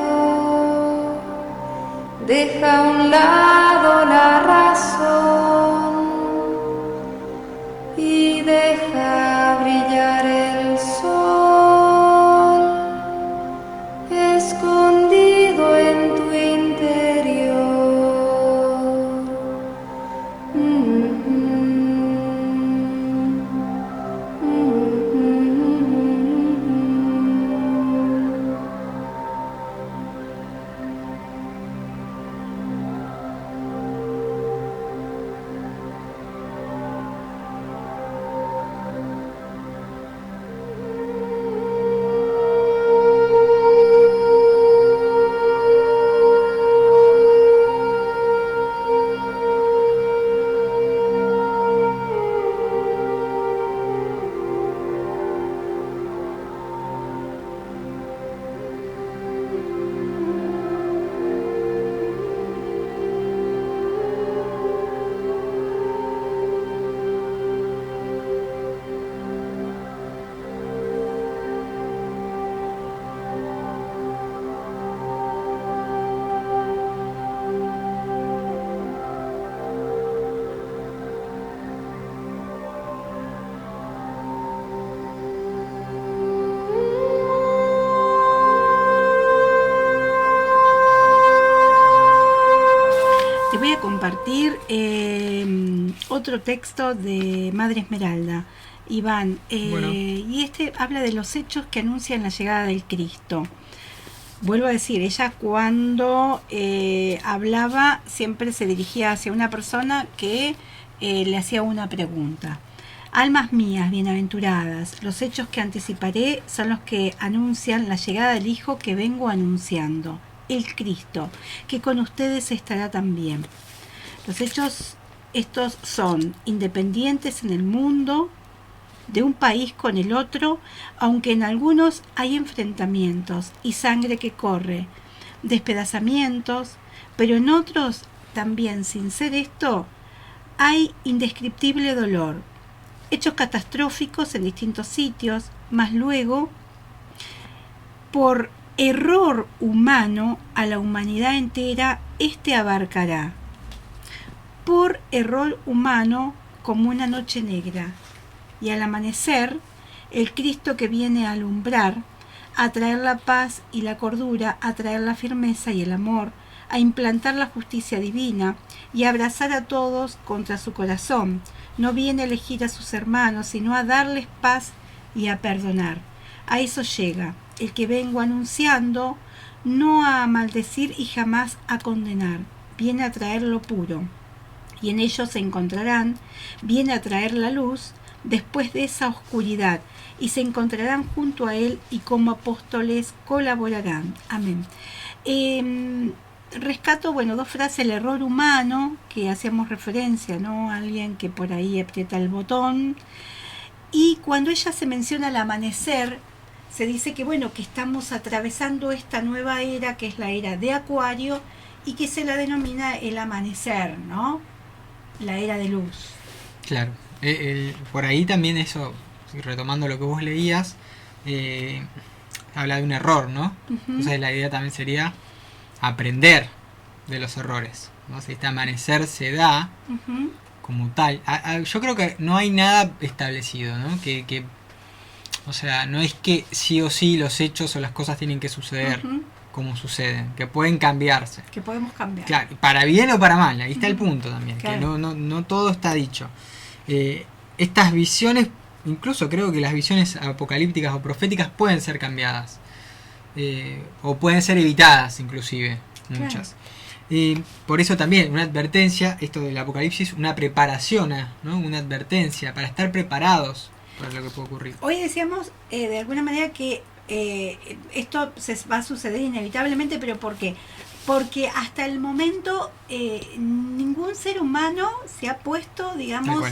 deja a un lado la razón y deja brillar el sol escondido en tu interior.
compartir otro texto de Madre Esmeralda, Iván, y este habla de los hechos que anuncian la llegada del Cristo. Vuelvo a decir, ella cuando hablaba siempre se dirigía hacia una persona que le hacía una pregunta. Almas mías, bienaventuradas, los hechos que anticiparé son los que anuncian la llegada del Hijo que vengo anunciando, el Cristo, que con ustedes estará también. Los hechos estos son independientes en el mundo, de un país con el otro, aunque en algunos hay enfrentamientos y sangre que corre, despedazamientos, pero en otros también, sin ser esto, hay indescriptible dolor, hechos catastróficos en distintos sitios, mas luego, por error humano, a la humanidad entera este abarcará. Por error humano, como una noche negra, y al amanecer, el Cristo que viene a alumbrar, a traer la paz y la cordura, a traer la firmeza y el amor, a implantar la justicia divina y a abrazar a todos contra su corazón. No viene a elegir a sus hermanos, sino a darles paz y a perdonar. A eso llega, el que vengo anunciando, no a maldecir y jamás a condenar. Viene a traer lo puro, y en ellos se encontrarán, viene a traer la luz, después de esa oscuridad, y se encontrarán junto a él y como apóstoles colaborarán. Amén. Rescato, dos frases: el error humano, que hacíamos referencia, ¿no? Alguien que por ahí aprieta el botón. Y cuando ella se menciona el amanecer, se dice que que estamos atravesando esta nueva era, que es la era de Acuario, y que se la denomina el amanecer, ¿no? La era de luz.
Claro. Por ahí también eso, retomando lo que vos leías, habla de un error, ¿no?
Uh-huh.
Entonces la idea también sería aprender de los errores, ¿no? Si este amanecer se da
uh-huh.
como tal, yo creo que no hay nada establecido, ¿no? Que o sea, no es que sí o sí los hechos o las cosas tienen que suceder
uh-huh.
como suceden, que pueden cambiarse.
Que podemos cambiar.
Claro, para bien o para mal, ahí está el
uh-huh.
punto también,
claro.
Que no todo está dicho. Estas visiones, incluso creo que las visiones apocalípticas o proféticas pueden ser cambiadas, o pueden ser evitadas inclusive, muchas. Por eso también una advertencia, esto del apocalipsis, una preparación, ¿no? Una advertencia para estar preparados para lo que puede ocurrir.
Hoy decíamos de alguna manera que esto se va a suceder inevitablemente, pero ¿por qué? Porque hasta el momento ningún ser humano se ha puesto, digamos,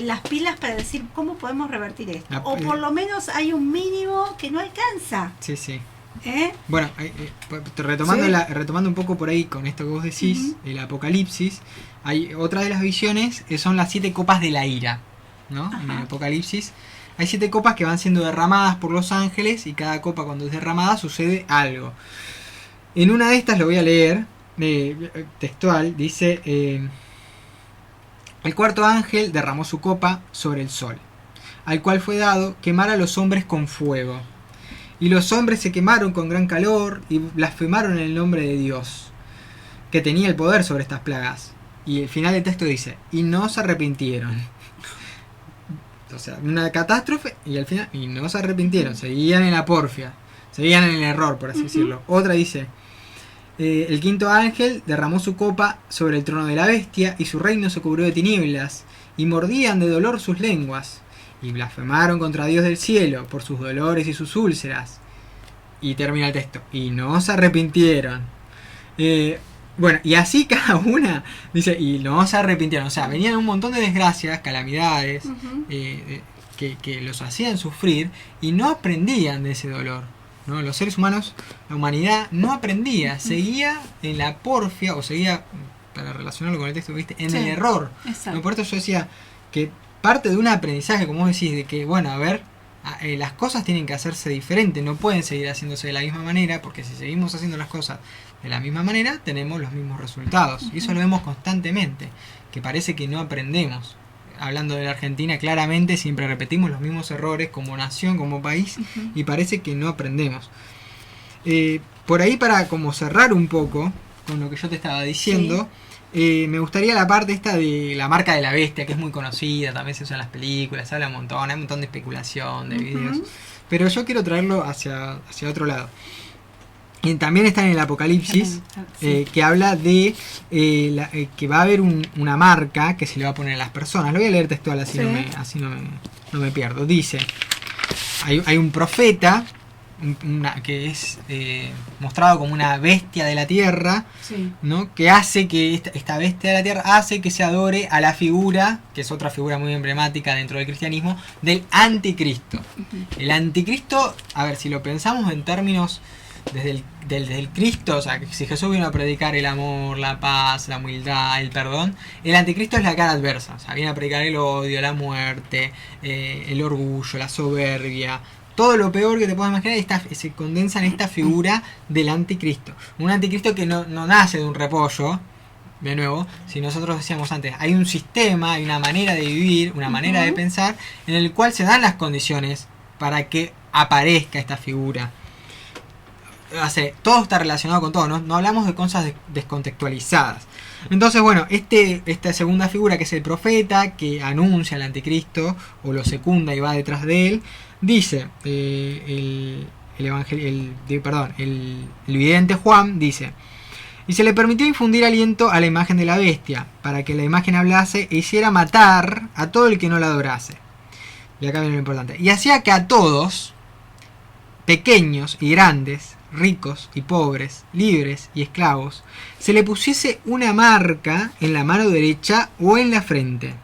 las pilas para decir cómo podemos revertir esto. O por lo menos hay un mínimo que no alcanza.
Sí, sí.
Bueno,
retomando un poco por ahí con esto que vos decís, uh-huh. El apocalipsis, hay otra de las visiones son las 7 copas de la ira, ¿no? Uh-huh. En el apocalipsis hay 7 copas que van siendo derramadas por los ángeles, y cada copa cuando es derramada sucede algo. En una de estas, lo voy a leer, textual, dice: el cuarto ángel derramó su copa sobre el sol, al cual fue dado quemar a los hombres con fuego. Y los hombres se quemaron con gran calor y blasfemaron en el nombre de Dios, que tenía el poder sobre estas plagas. Y el final del texto dice: y no se arrepintieron. O sea, una catástrofe, y al final, y no se arrepintieron, seguían en la porfia, seguían en el error, por así decirlo. Otra dice: el quinto ángel derramó su copa sobre el trono de la bestia, y su reino se cubrió de tinieblas, y mordían de dolor sus lenguas, y blasfemaron contra Dios del cielo por sus dolores y sus úlceras. Y termina el texto: y no se arrepintieron. Y así cada una dice: y no se arrepintieron. O sea, venían un montón de desgracias, calamidades, uh-huh. Que los hacían sufrir, y no aprendían de ese dolor, ¿no? Los seres humanos, la humanidad no aprendía, uh-huh. Seguía en la porfia, o seguía, para relacionarlo con el texto que viste, en el error, ¿no? Por eso yo decía que parte de un aprendizaje, como vos decís, de que, las cosas tienen que hacerse diferente, no pueden seguir haciéndose de la misma manera, porque si seguimos haciendo las cosas de la misma manera, tenemos los mismos resultados. Uh-huh. Y eso lo vemos constantemente, que parece que no aprendemos. Hablando de la Argentina, claramente siempre repetimos los mismos errores como nación, como país, uh-huh. Y parece que no aprendemos. Por ahí, para como cerrar un poco, con lo que yo te estaba diciendo, me gustaría la parte esta de la marca de la bestia, que es muy conocida, también se usa en las películas, se habla un montón, hay un montón de especulación, de videos. Pero yo quiero traerlo hacia otro lado. Y también está en el Apocalipsis, que habla de que va a haber una marca que se le va a poner a las personas. Lo voy a leer textual, así no me pierdo. Dice, hay un profeta que es mostrado como una bestia de la tierra, ¿no? Que hace que esta bestia de la tierra hace que se adore a la figura, que es otra figura muy emblemática dentro del cristianismo, del anticristo. El anticristo, a ver, si lo pensamos en términos desde el Cristo, o sea, que si Jesús vino a predicar el amor, la paz, la humildad, el perdón, el anticristo es la cara adversa, o sea, viene a predicar el odio, la muerte, el orgullo, la soberbia, todo lo peor que te puedas imaginar se condensa en esta figura del anticristo. Un anticristo que no nace de un repollo, de nuevo, si nosotros decíamos antes, hay un sistema, hay una manera de vivir, una manera de pensar, en el cual se dan las condiciones para que aparezca esta figura. Todo está relacionado con todo, no hablamos de cosas descontextualizadas. Entonces, bueno, esta segunda figura, que es el profeta, que anuncia al anticristo, o lo secunda y va detrás de él, dice, el vidente Juan dice: y se le permitió infundir aliento a la imagen de la bestia, para que la imagen hablase e hiciera matar a todo el que no la adorase. Y acá viene lo importante. Y hacía que a todos, pequeños y grandes, ricos y pobres, libres y esclavos, se le pusiese una marca en la mano derecha o en la frente,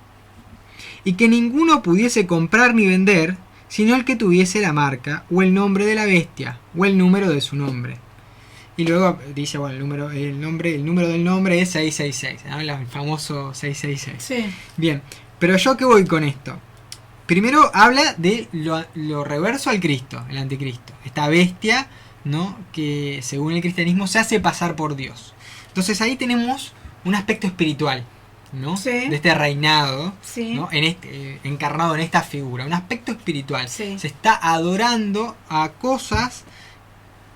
y que ninguno pudiese comprar ni vender, sino el que tuviese la marca o el nombre de la bestia o el número de su nombre. Y luego dice, bueno, el número del nombre es 666, ¿no? El famoso 666. Sí. Bien, pero yo ¿qué voy con esto? Primero habla de lo reverso al Cristo, el anticristo, esta bestia, ¿no? Que según el cristianismo se hace pasar por Dios. Entonces ahí tenemos un aspecto espiritual, ¿no? De este reinado, ¿no? Encarnado en esta figura, un aspecto espiritual. Se está adorando a cosas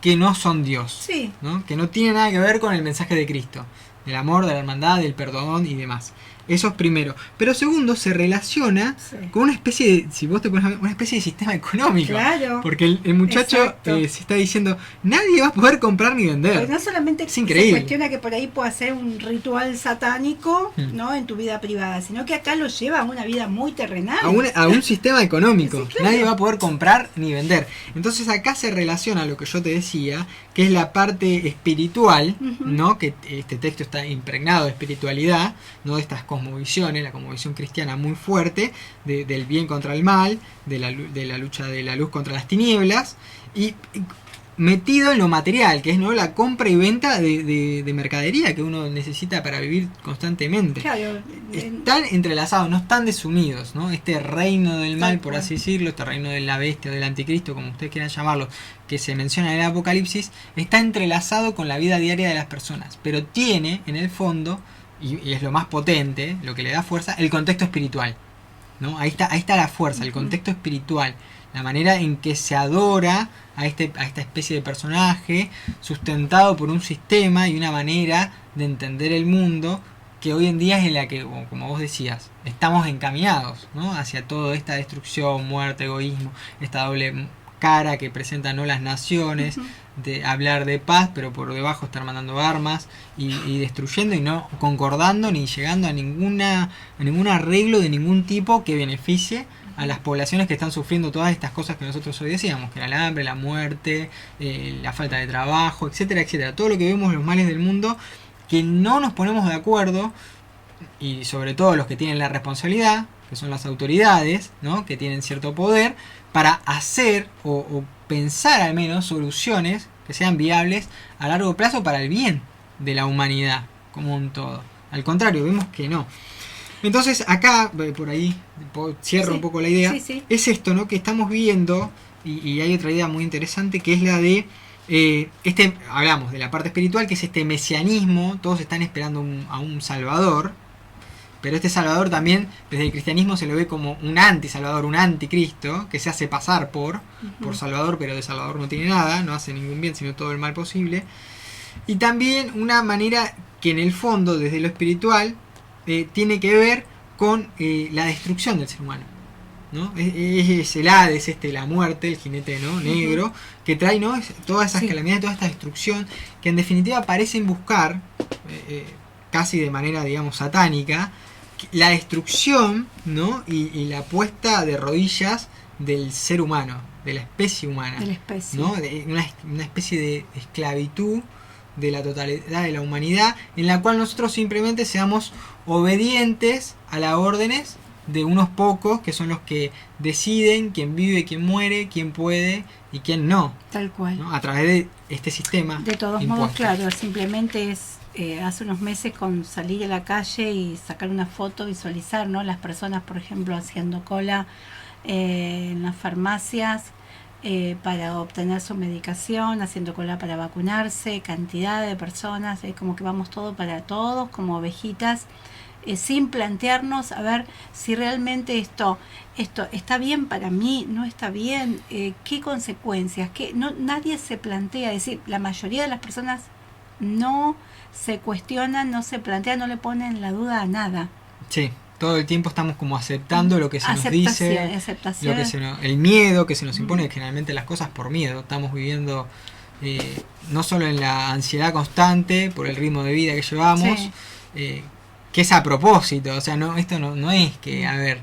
que no son Dios, ¿no? Que no tienen nada que ver con el mensaje de Cristo, del amor, de la hermandad, del perdón y demás. Eso es primero. Pero segundo, se relaciona con una especie de, si vos te pones a ver, una especie de sistema económico. Claro. Porque el muchacho se está diciendo, nadie va a poder comprar ni vender.
Porque no solamente
es increíble.
Se cuestiona que por ahí pueda ser un ritual satánico, ¿no? En tu vida privada, sino que acá lo lleva a una vida muy terrenal.
A un sistema económico. Claro. Nadie va a poder comprar ni vender. Entonces acá se relaciona lo que yo te decía, que es la parte espiritual, ¿no? Que este texto está impregnado de espiritualidad, ¿no? De estas cosmovisiones, la cosmovisión cristiana muy fuerte, del bien contra el mal, de la lucha de la luz contra las tinieblas, y metido en lo material, que es, ¿no? La compra y venta de mercadería que uno necesita para vivir constantemente. Claro, están entrelazados, no están desunidos, ¿no? Este reino del mal, por así decirlo, este reino de la bestia o del anticristo, como ustedes quieran llamarlo, que se menciona en el Apocalipsis, está entrelazado con la vida diaria de las personas, pero tiene en el fondo, y es lo más potente, lo que le da fuerza, el contexto espiritual, ¿no? Ahí está la fuerza, el contexto espiritual, la manera en que se adora a esta especie de personaje sustentado por un sistema y una manera de entender el mundo que hoy en día es en la que, como vos decías, estamos encaminados, ¿no? Hacia toda esta destrucción, muerte, egoísmo, esta doble cara que presentan, ¿no? Las naciones, de hablar de paz, pero por debajo estar mandando armas y destruyendo y no concordando ni llegando a ningún arreglo de ningún tipo que beneficie a las poblaciones que están sufriendo todas estas cosas que nosotros hoy decíamos, que era el hambre, la muerte, la falta de trabajo, etcétera, etcétera. Todo lo que vemos, los males del mundo, que no nos ponemos de acuerdo, y sobre todo los que tienen la responsabilidad, que son las autoridades, ¿no? Que tienen cierto poder, para hacer o pensar al menos soluciones que sean viables a largo plazo para el bien de la humanidad como un todo. Al contrario, vemos que no. Entonces acá, por ahí cierro un poco la idea, es esto, ¿no? Que estamos viendo, y hay otra idea muy interesante, que es la de hablamos de la parte espiritual, que es este mesianismo. Todos están esperando a un salvador, pero este salvador también desde el cristianismo se lo ve como un anti-salvador, un anticristo, que se hace pasar por salvador, pero de salvador no tiene nada, no hace ningún bien sino todo el mal posible. Y también una manera que en el fondo, desde lo espiritual, tiene que ver con la destrucción del ser humano, ¿no? Es el Hades, la muerte, el jinete, ¿no? negro, que trae, ¿no? Todas esas calamidades, toda esta destrucción, que en definitiva parecen buscar, casi de manera, digamos, satánica, la destrucción, ¿no? y la puesta de rodillas del ser humano, de la especie humana,
de la especie,
¿no? De una especie de esclavitud de la totalidad de la humanidad, en la cual nosotros simplemente seamos obedientes a las órdenes de unos pocos, que son los que deciden quién vive, quién muere, quién puede y quién no.
Tal cual.
¿No? A través de este sistema.
De todos modos, claro, simplemente es hace unos meses con salir a la calle y sacar una foto, visualizar, ¿no? Las personas, por ejemplo, haciendo cola en las farmacias para obtener su medicación, haciendo cola para vacunarse, cantidad de personas, como que vamos todos para todos, como ovejitas, sin plantearnos a ver si realmente esto está bien para mí, no está bien, qué consecuencias, nadie se plantea, es decir, la mayoría de las personas no se cuestionan, no se plantean, no le ponen la duda a nada.
Sí. Todo el tiempo estamos como aceptando lo que se nos dice,
aceptación.
Lo que el miedo que se nos impone, generalmente las cosas por miedo. Estamos viviendo no solo en la ansiedad constante por el ritmo de vida que llevamos, que es a propósito, o sea, esto no es que, a ver,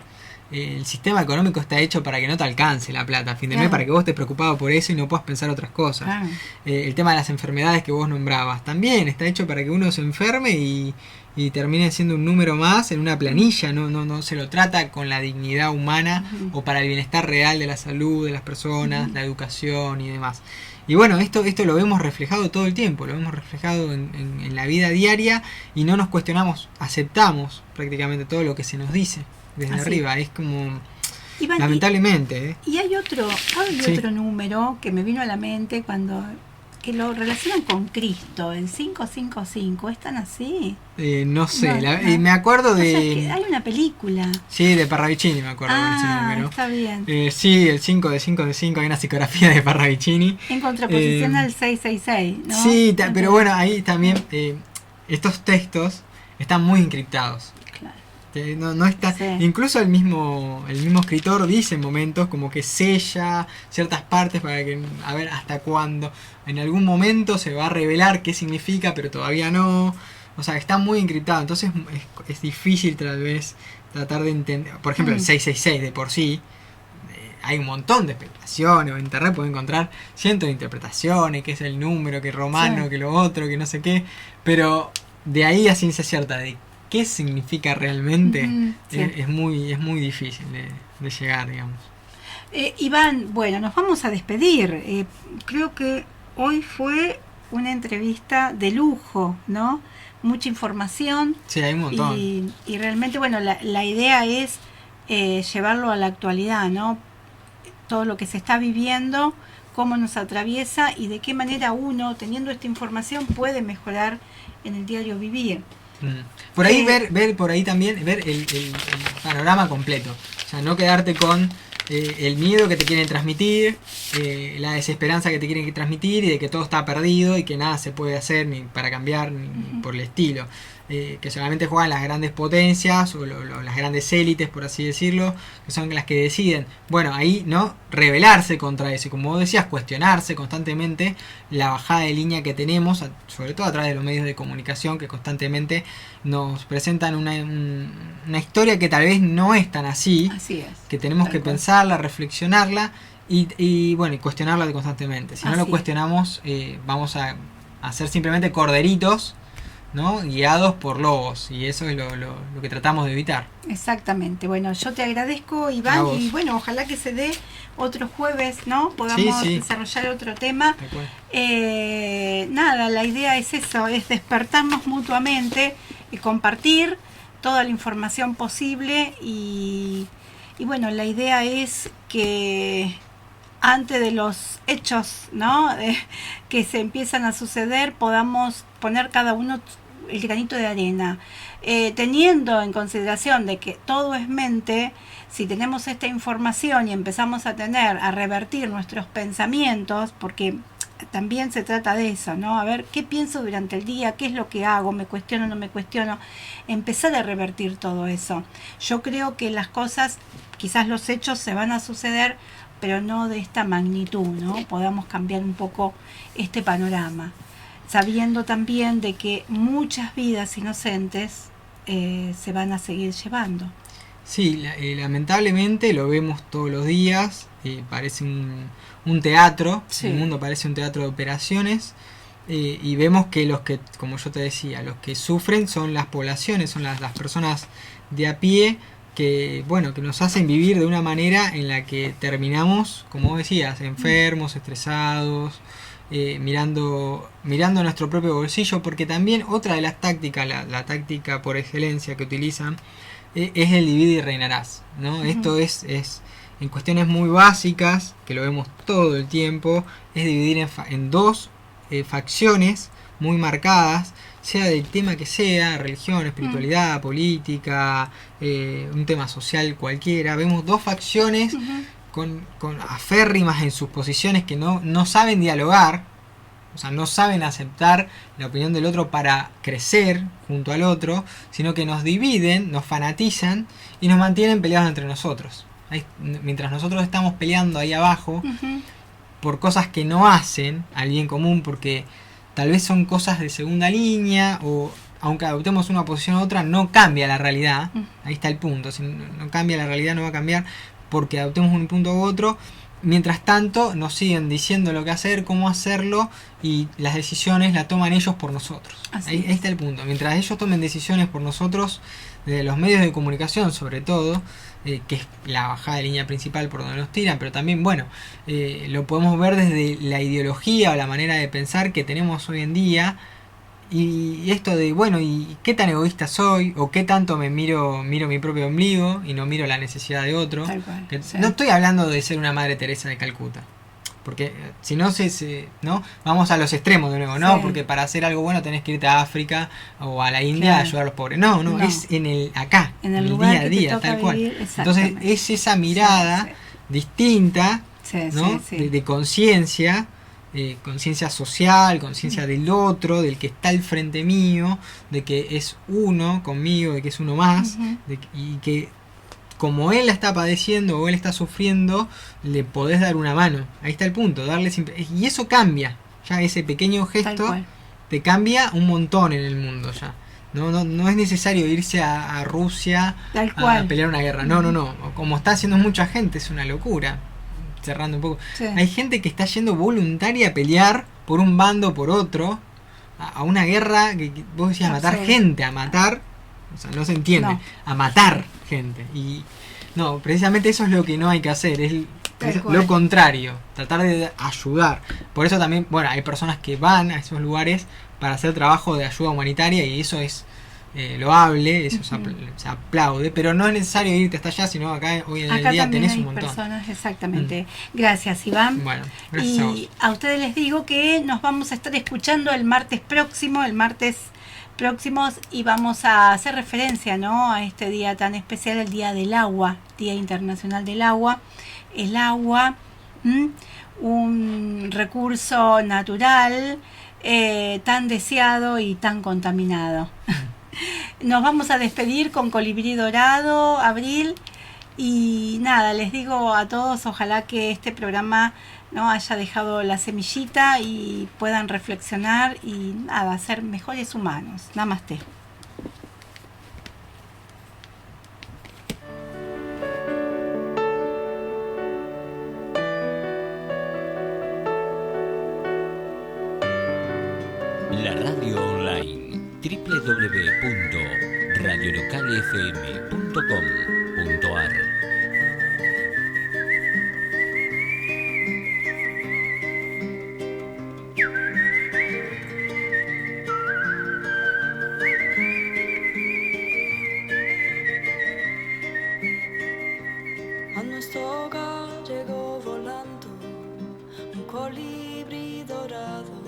el sistema económico está hecho para que no te alcance la plata a fin de mes, para que vos estés preocupado por eso y no puedas pensar otras cosas. El tema de las enfermedades que vos nombrabas también está hecho para que uno se enferme y termine siendo un número más en una planilla, no se lo trata con la dignidad humana o para el bienestar real de la salud de las personas, la educación y demás. Y bueno, esto lo vemos reflejado todo el tiempo, lo vemos reflejado en la vida diaria y no nos cuestionamos, aceptamos prácticamente todo lo que se nos dice desde arriba. Es como, Iván, lamentablemente.
Y hay otro número que me vino a la mente que lo relacionan con Cristo, el 555, ¿están así?
No sé, me acuerdo de...
O sea, que hay una película.
Sí, de Parravicini me acuerdo de ese número.
Está bien.
Sí, el 5 de 5 de 5, hay una psicografía de Parravicini.
En contraposición al 666, ¿no?
Sí, pero bueno, ahí también estos textos están muy encriptados. No está, incluso el mismo escritor dice en momentos como que sella ciertas partes para que a ver hasta cuándo en algún momento se va a revelar qué significa, pero todavía no, o sea, está muy encriptado, entonces es difícil tal vez tratar de entender. Por ejemplo, el 666 de por sí hay un montón de especulaciones, o en internet pueden encontrar cientos de interpretaciones, que es el número, que romano, que lo otro, que no sé qué, pero de ahí a ciencia cierta de qué significa realmente es muy difícil de llegar, digamos.
Iván, bueno, nos vamos a despedir. Creo que hoy fue una entrevista de lujo, ¿no? Mucha información.
Sí, hay un montón.
Y realmente, bueno, la idea es llevarlo a la actualidad, ¿no? Todo lo que se está viviendo, cómo nos atraviesa y de qué manera uno, teniendo esta información, puede mejorar en el diario vivir.
Por ahí ver por ahí también ver el panorama completo, o sea, no quedarte con el miedo que te quieren transmitir, la desesperanza que te quieren transmitir y de que todo está perdido y que nada se puede hacer ni para cambiar ni por el estilo, que solamente juegan las grandes potencias o las grandes élites, por así decirlo, que son las que deciden. Bueno, ahí no rebelarse contra eso y, como vos decías, cuestionarse constantemente la bajada de línea que tenemos, sobre todo a través de los medios de comunicación que constantemente nos presentan una historia que tal vez no es tan así es, que tenemos que pensarla, reflexionarla y bueno, y cuestionarla constantemente. Si no lo cuestionamos, vamos a ser simplemente corderitos, ¿no? Guiados por lobos, y eso es lo que tratamos de evitar.
Exactamente. Bueno, yo te agradezco, Iván, y bueno, ojalá que se dé otro jueves, ¿no? Podamos desarrollar otro tema. Nada, la idea es eso, es despertarnos mutuamente y compartir toda la información posible y bueno, la idea es que antes de los hechos, ¿no? Que se empiezan a suceder, podamos poner cada uno el granito de arena, teniendo en consideración de que todo es mente. Si tenemos esta información y empezamos a revertir nuestros pensamientos, porque también se trata de eso, ¿no? A ver, ¿qué pienso durante el día? ¿Qué es lo que hago? ¿Me cuestiono? ¿No me cuestiono? Empezar a revertir todo eso. Yo creo que las cosas, quizás los hechos se van a suceder, pero no de esta magnitud, ¿no? Podamos cambiar un poco este panorama, sabiendo también de que muchas vidas inocentes se van a seguir llevando.
Sí, lamentablemente lo vemos todos los días, parece un teatro,
Sí.
el mundo parece un teatro de operaciones, y vemos que los que, como yo te decía, los que sufren son las poblaciones, son las personas de a pie, que bueno, que nos hacen vivir de una manera en la que terminamos, como vos decías, enfermos, estresados, mirando nuestro propio bolsillo, porque también otra de las tácticas, la táctica por excelencia que utilizan, es el divide y reinarás, ¿no? Uh-huh. Esto es en cuestiones muy básicas, que lo vemos todo el tiempo, es dividir en dos facciones muy marcadas, sea del tema que sea, religión, espiritualidad, política, un tema social cualquiera. Vemos dos facciones con aférrimas en sus posiciones que no saben dialogar, o sea, no saben aceptar la opinión del otro para crecer junto al otro, sino que nos dividen, nos fanatizan y nos mantienen peleados entre nosotros. Mientras nosotros estamos peleando ahí abajo por cosas que no hacen al bien común, porque tal vez son cosas de segunda línea, o aunque adoptemos una posición u otra, no cambia la realidad. Ahí está el punto. Si no cambia la realidad, no va a cambiar porque adoptemos un punto u otro. Mientras tanto, nos siguen diciendo lo que hacer, cómo hacerlo, y las decisiones las toman ellos por nosotros. Ahí está el punto. Mientras ellos tomen decisiones por nosotros, de los medios de comunicación sobre todo, que es la bajada de línea principal por donde nos tiran, pero también, bueno, lo podemos ver desde la ideología o la manera de pensar que tenemos hoy en día, y esto de, bueno, ¿y qué tan egoísta soy? ¿O qué tanto me miro mi propio ombligo y no miro la necesidad de otro? Sí. No estoy hablando de ser una Madre Teresa de Calcuta, porque si no ¿no? Vamos a los extremos de nuevo, ¿no? Sí. Porque para hacer algo bueno tenés que irte a África o a la India a ayudar a los pobres. No, es en el lugar día a día, tal cual. Entonces es esa mirada distinta, ¿no? De conciencia, conciencia social, conciencia del otro, del que está al frente mío, de que es uno conmigo, de que es uno más, y que como él la está padeciendo o él está sufriendo, le podés dar una mano. Ahí está el punto, darle siempre. Y eso cambia, ya ese pequeño gesto te cambia un montón en el mundo ya. No es necesario irse a Rusia a pelear una guerra. No. Como está haciendo mucha gente, es una locura. Cerrando un poco. Sí. Hay gente que está yendo voluntaria a pelear por un bando o por otro, a una guerra que vos decías, a matar gente, a matar, o sea, no se entiende, a matar gente. Y no, precisamente eso es lo que no hay que hacer, es lo contrario, tratar de ayudar. Por eso también, bueno, hay personas que van a esos lugares para hacer trabajo de ayuda humanitaria, y eso es loable, eso se aplaude, pero no es necesario irte hasta allá, sino acá hoy en el día tenés un montón.
Personas, exactamente. Gracias, Iván.
Bueno, gracias a vos.
A ustedes les digo que nos vamos a estar escuchando el martes próximos, y vamos a hacer referencia, ¿no?, a este día tan especial, el Día del Agua, Día Internacional del Agua. El agua, un recurso natural tan deseado y tan contaminado. Nos vamos a despedir con Colibrí Dorado, Abril, y nada, les digo a todos, ojalá que este programa no haya dejado la semillita y puedan reflexionar y nada, ser mejores humanos. Namaste.
La radio online www.radiolocalfm.com.ar.
A nuestro hogar llegó volando un colibrí dorado,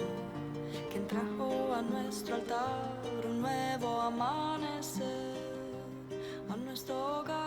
quien trajo a nuestro altar un nuevo amanecer. A nuestro hogar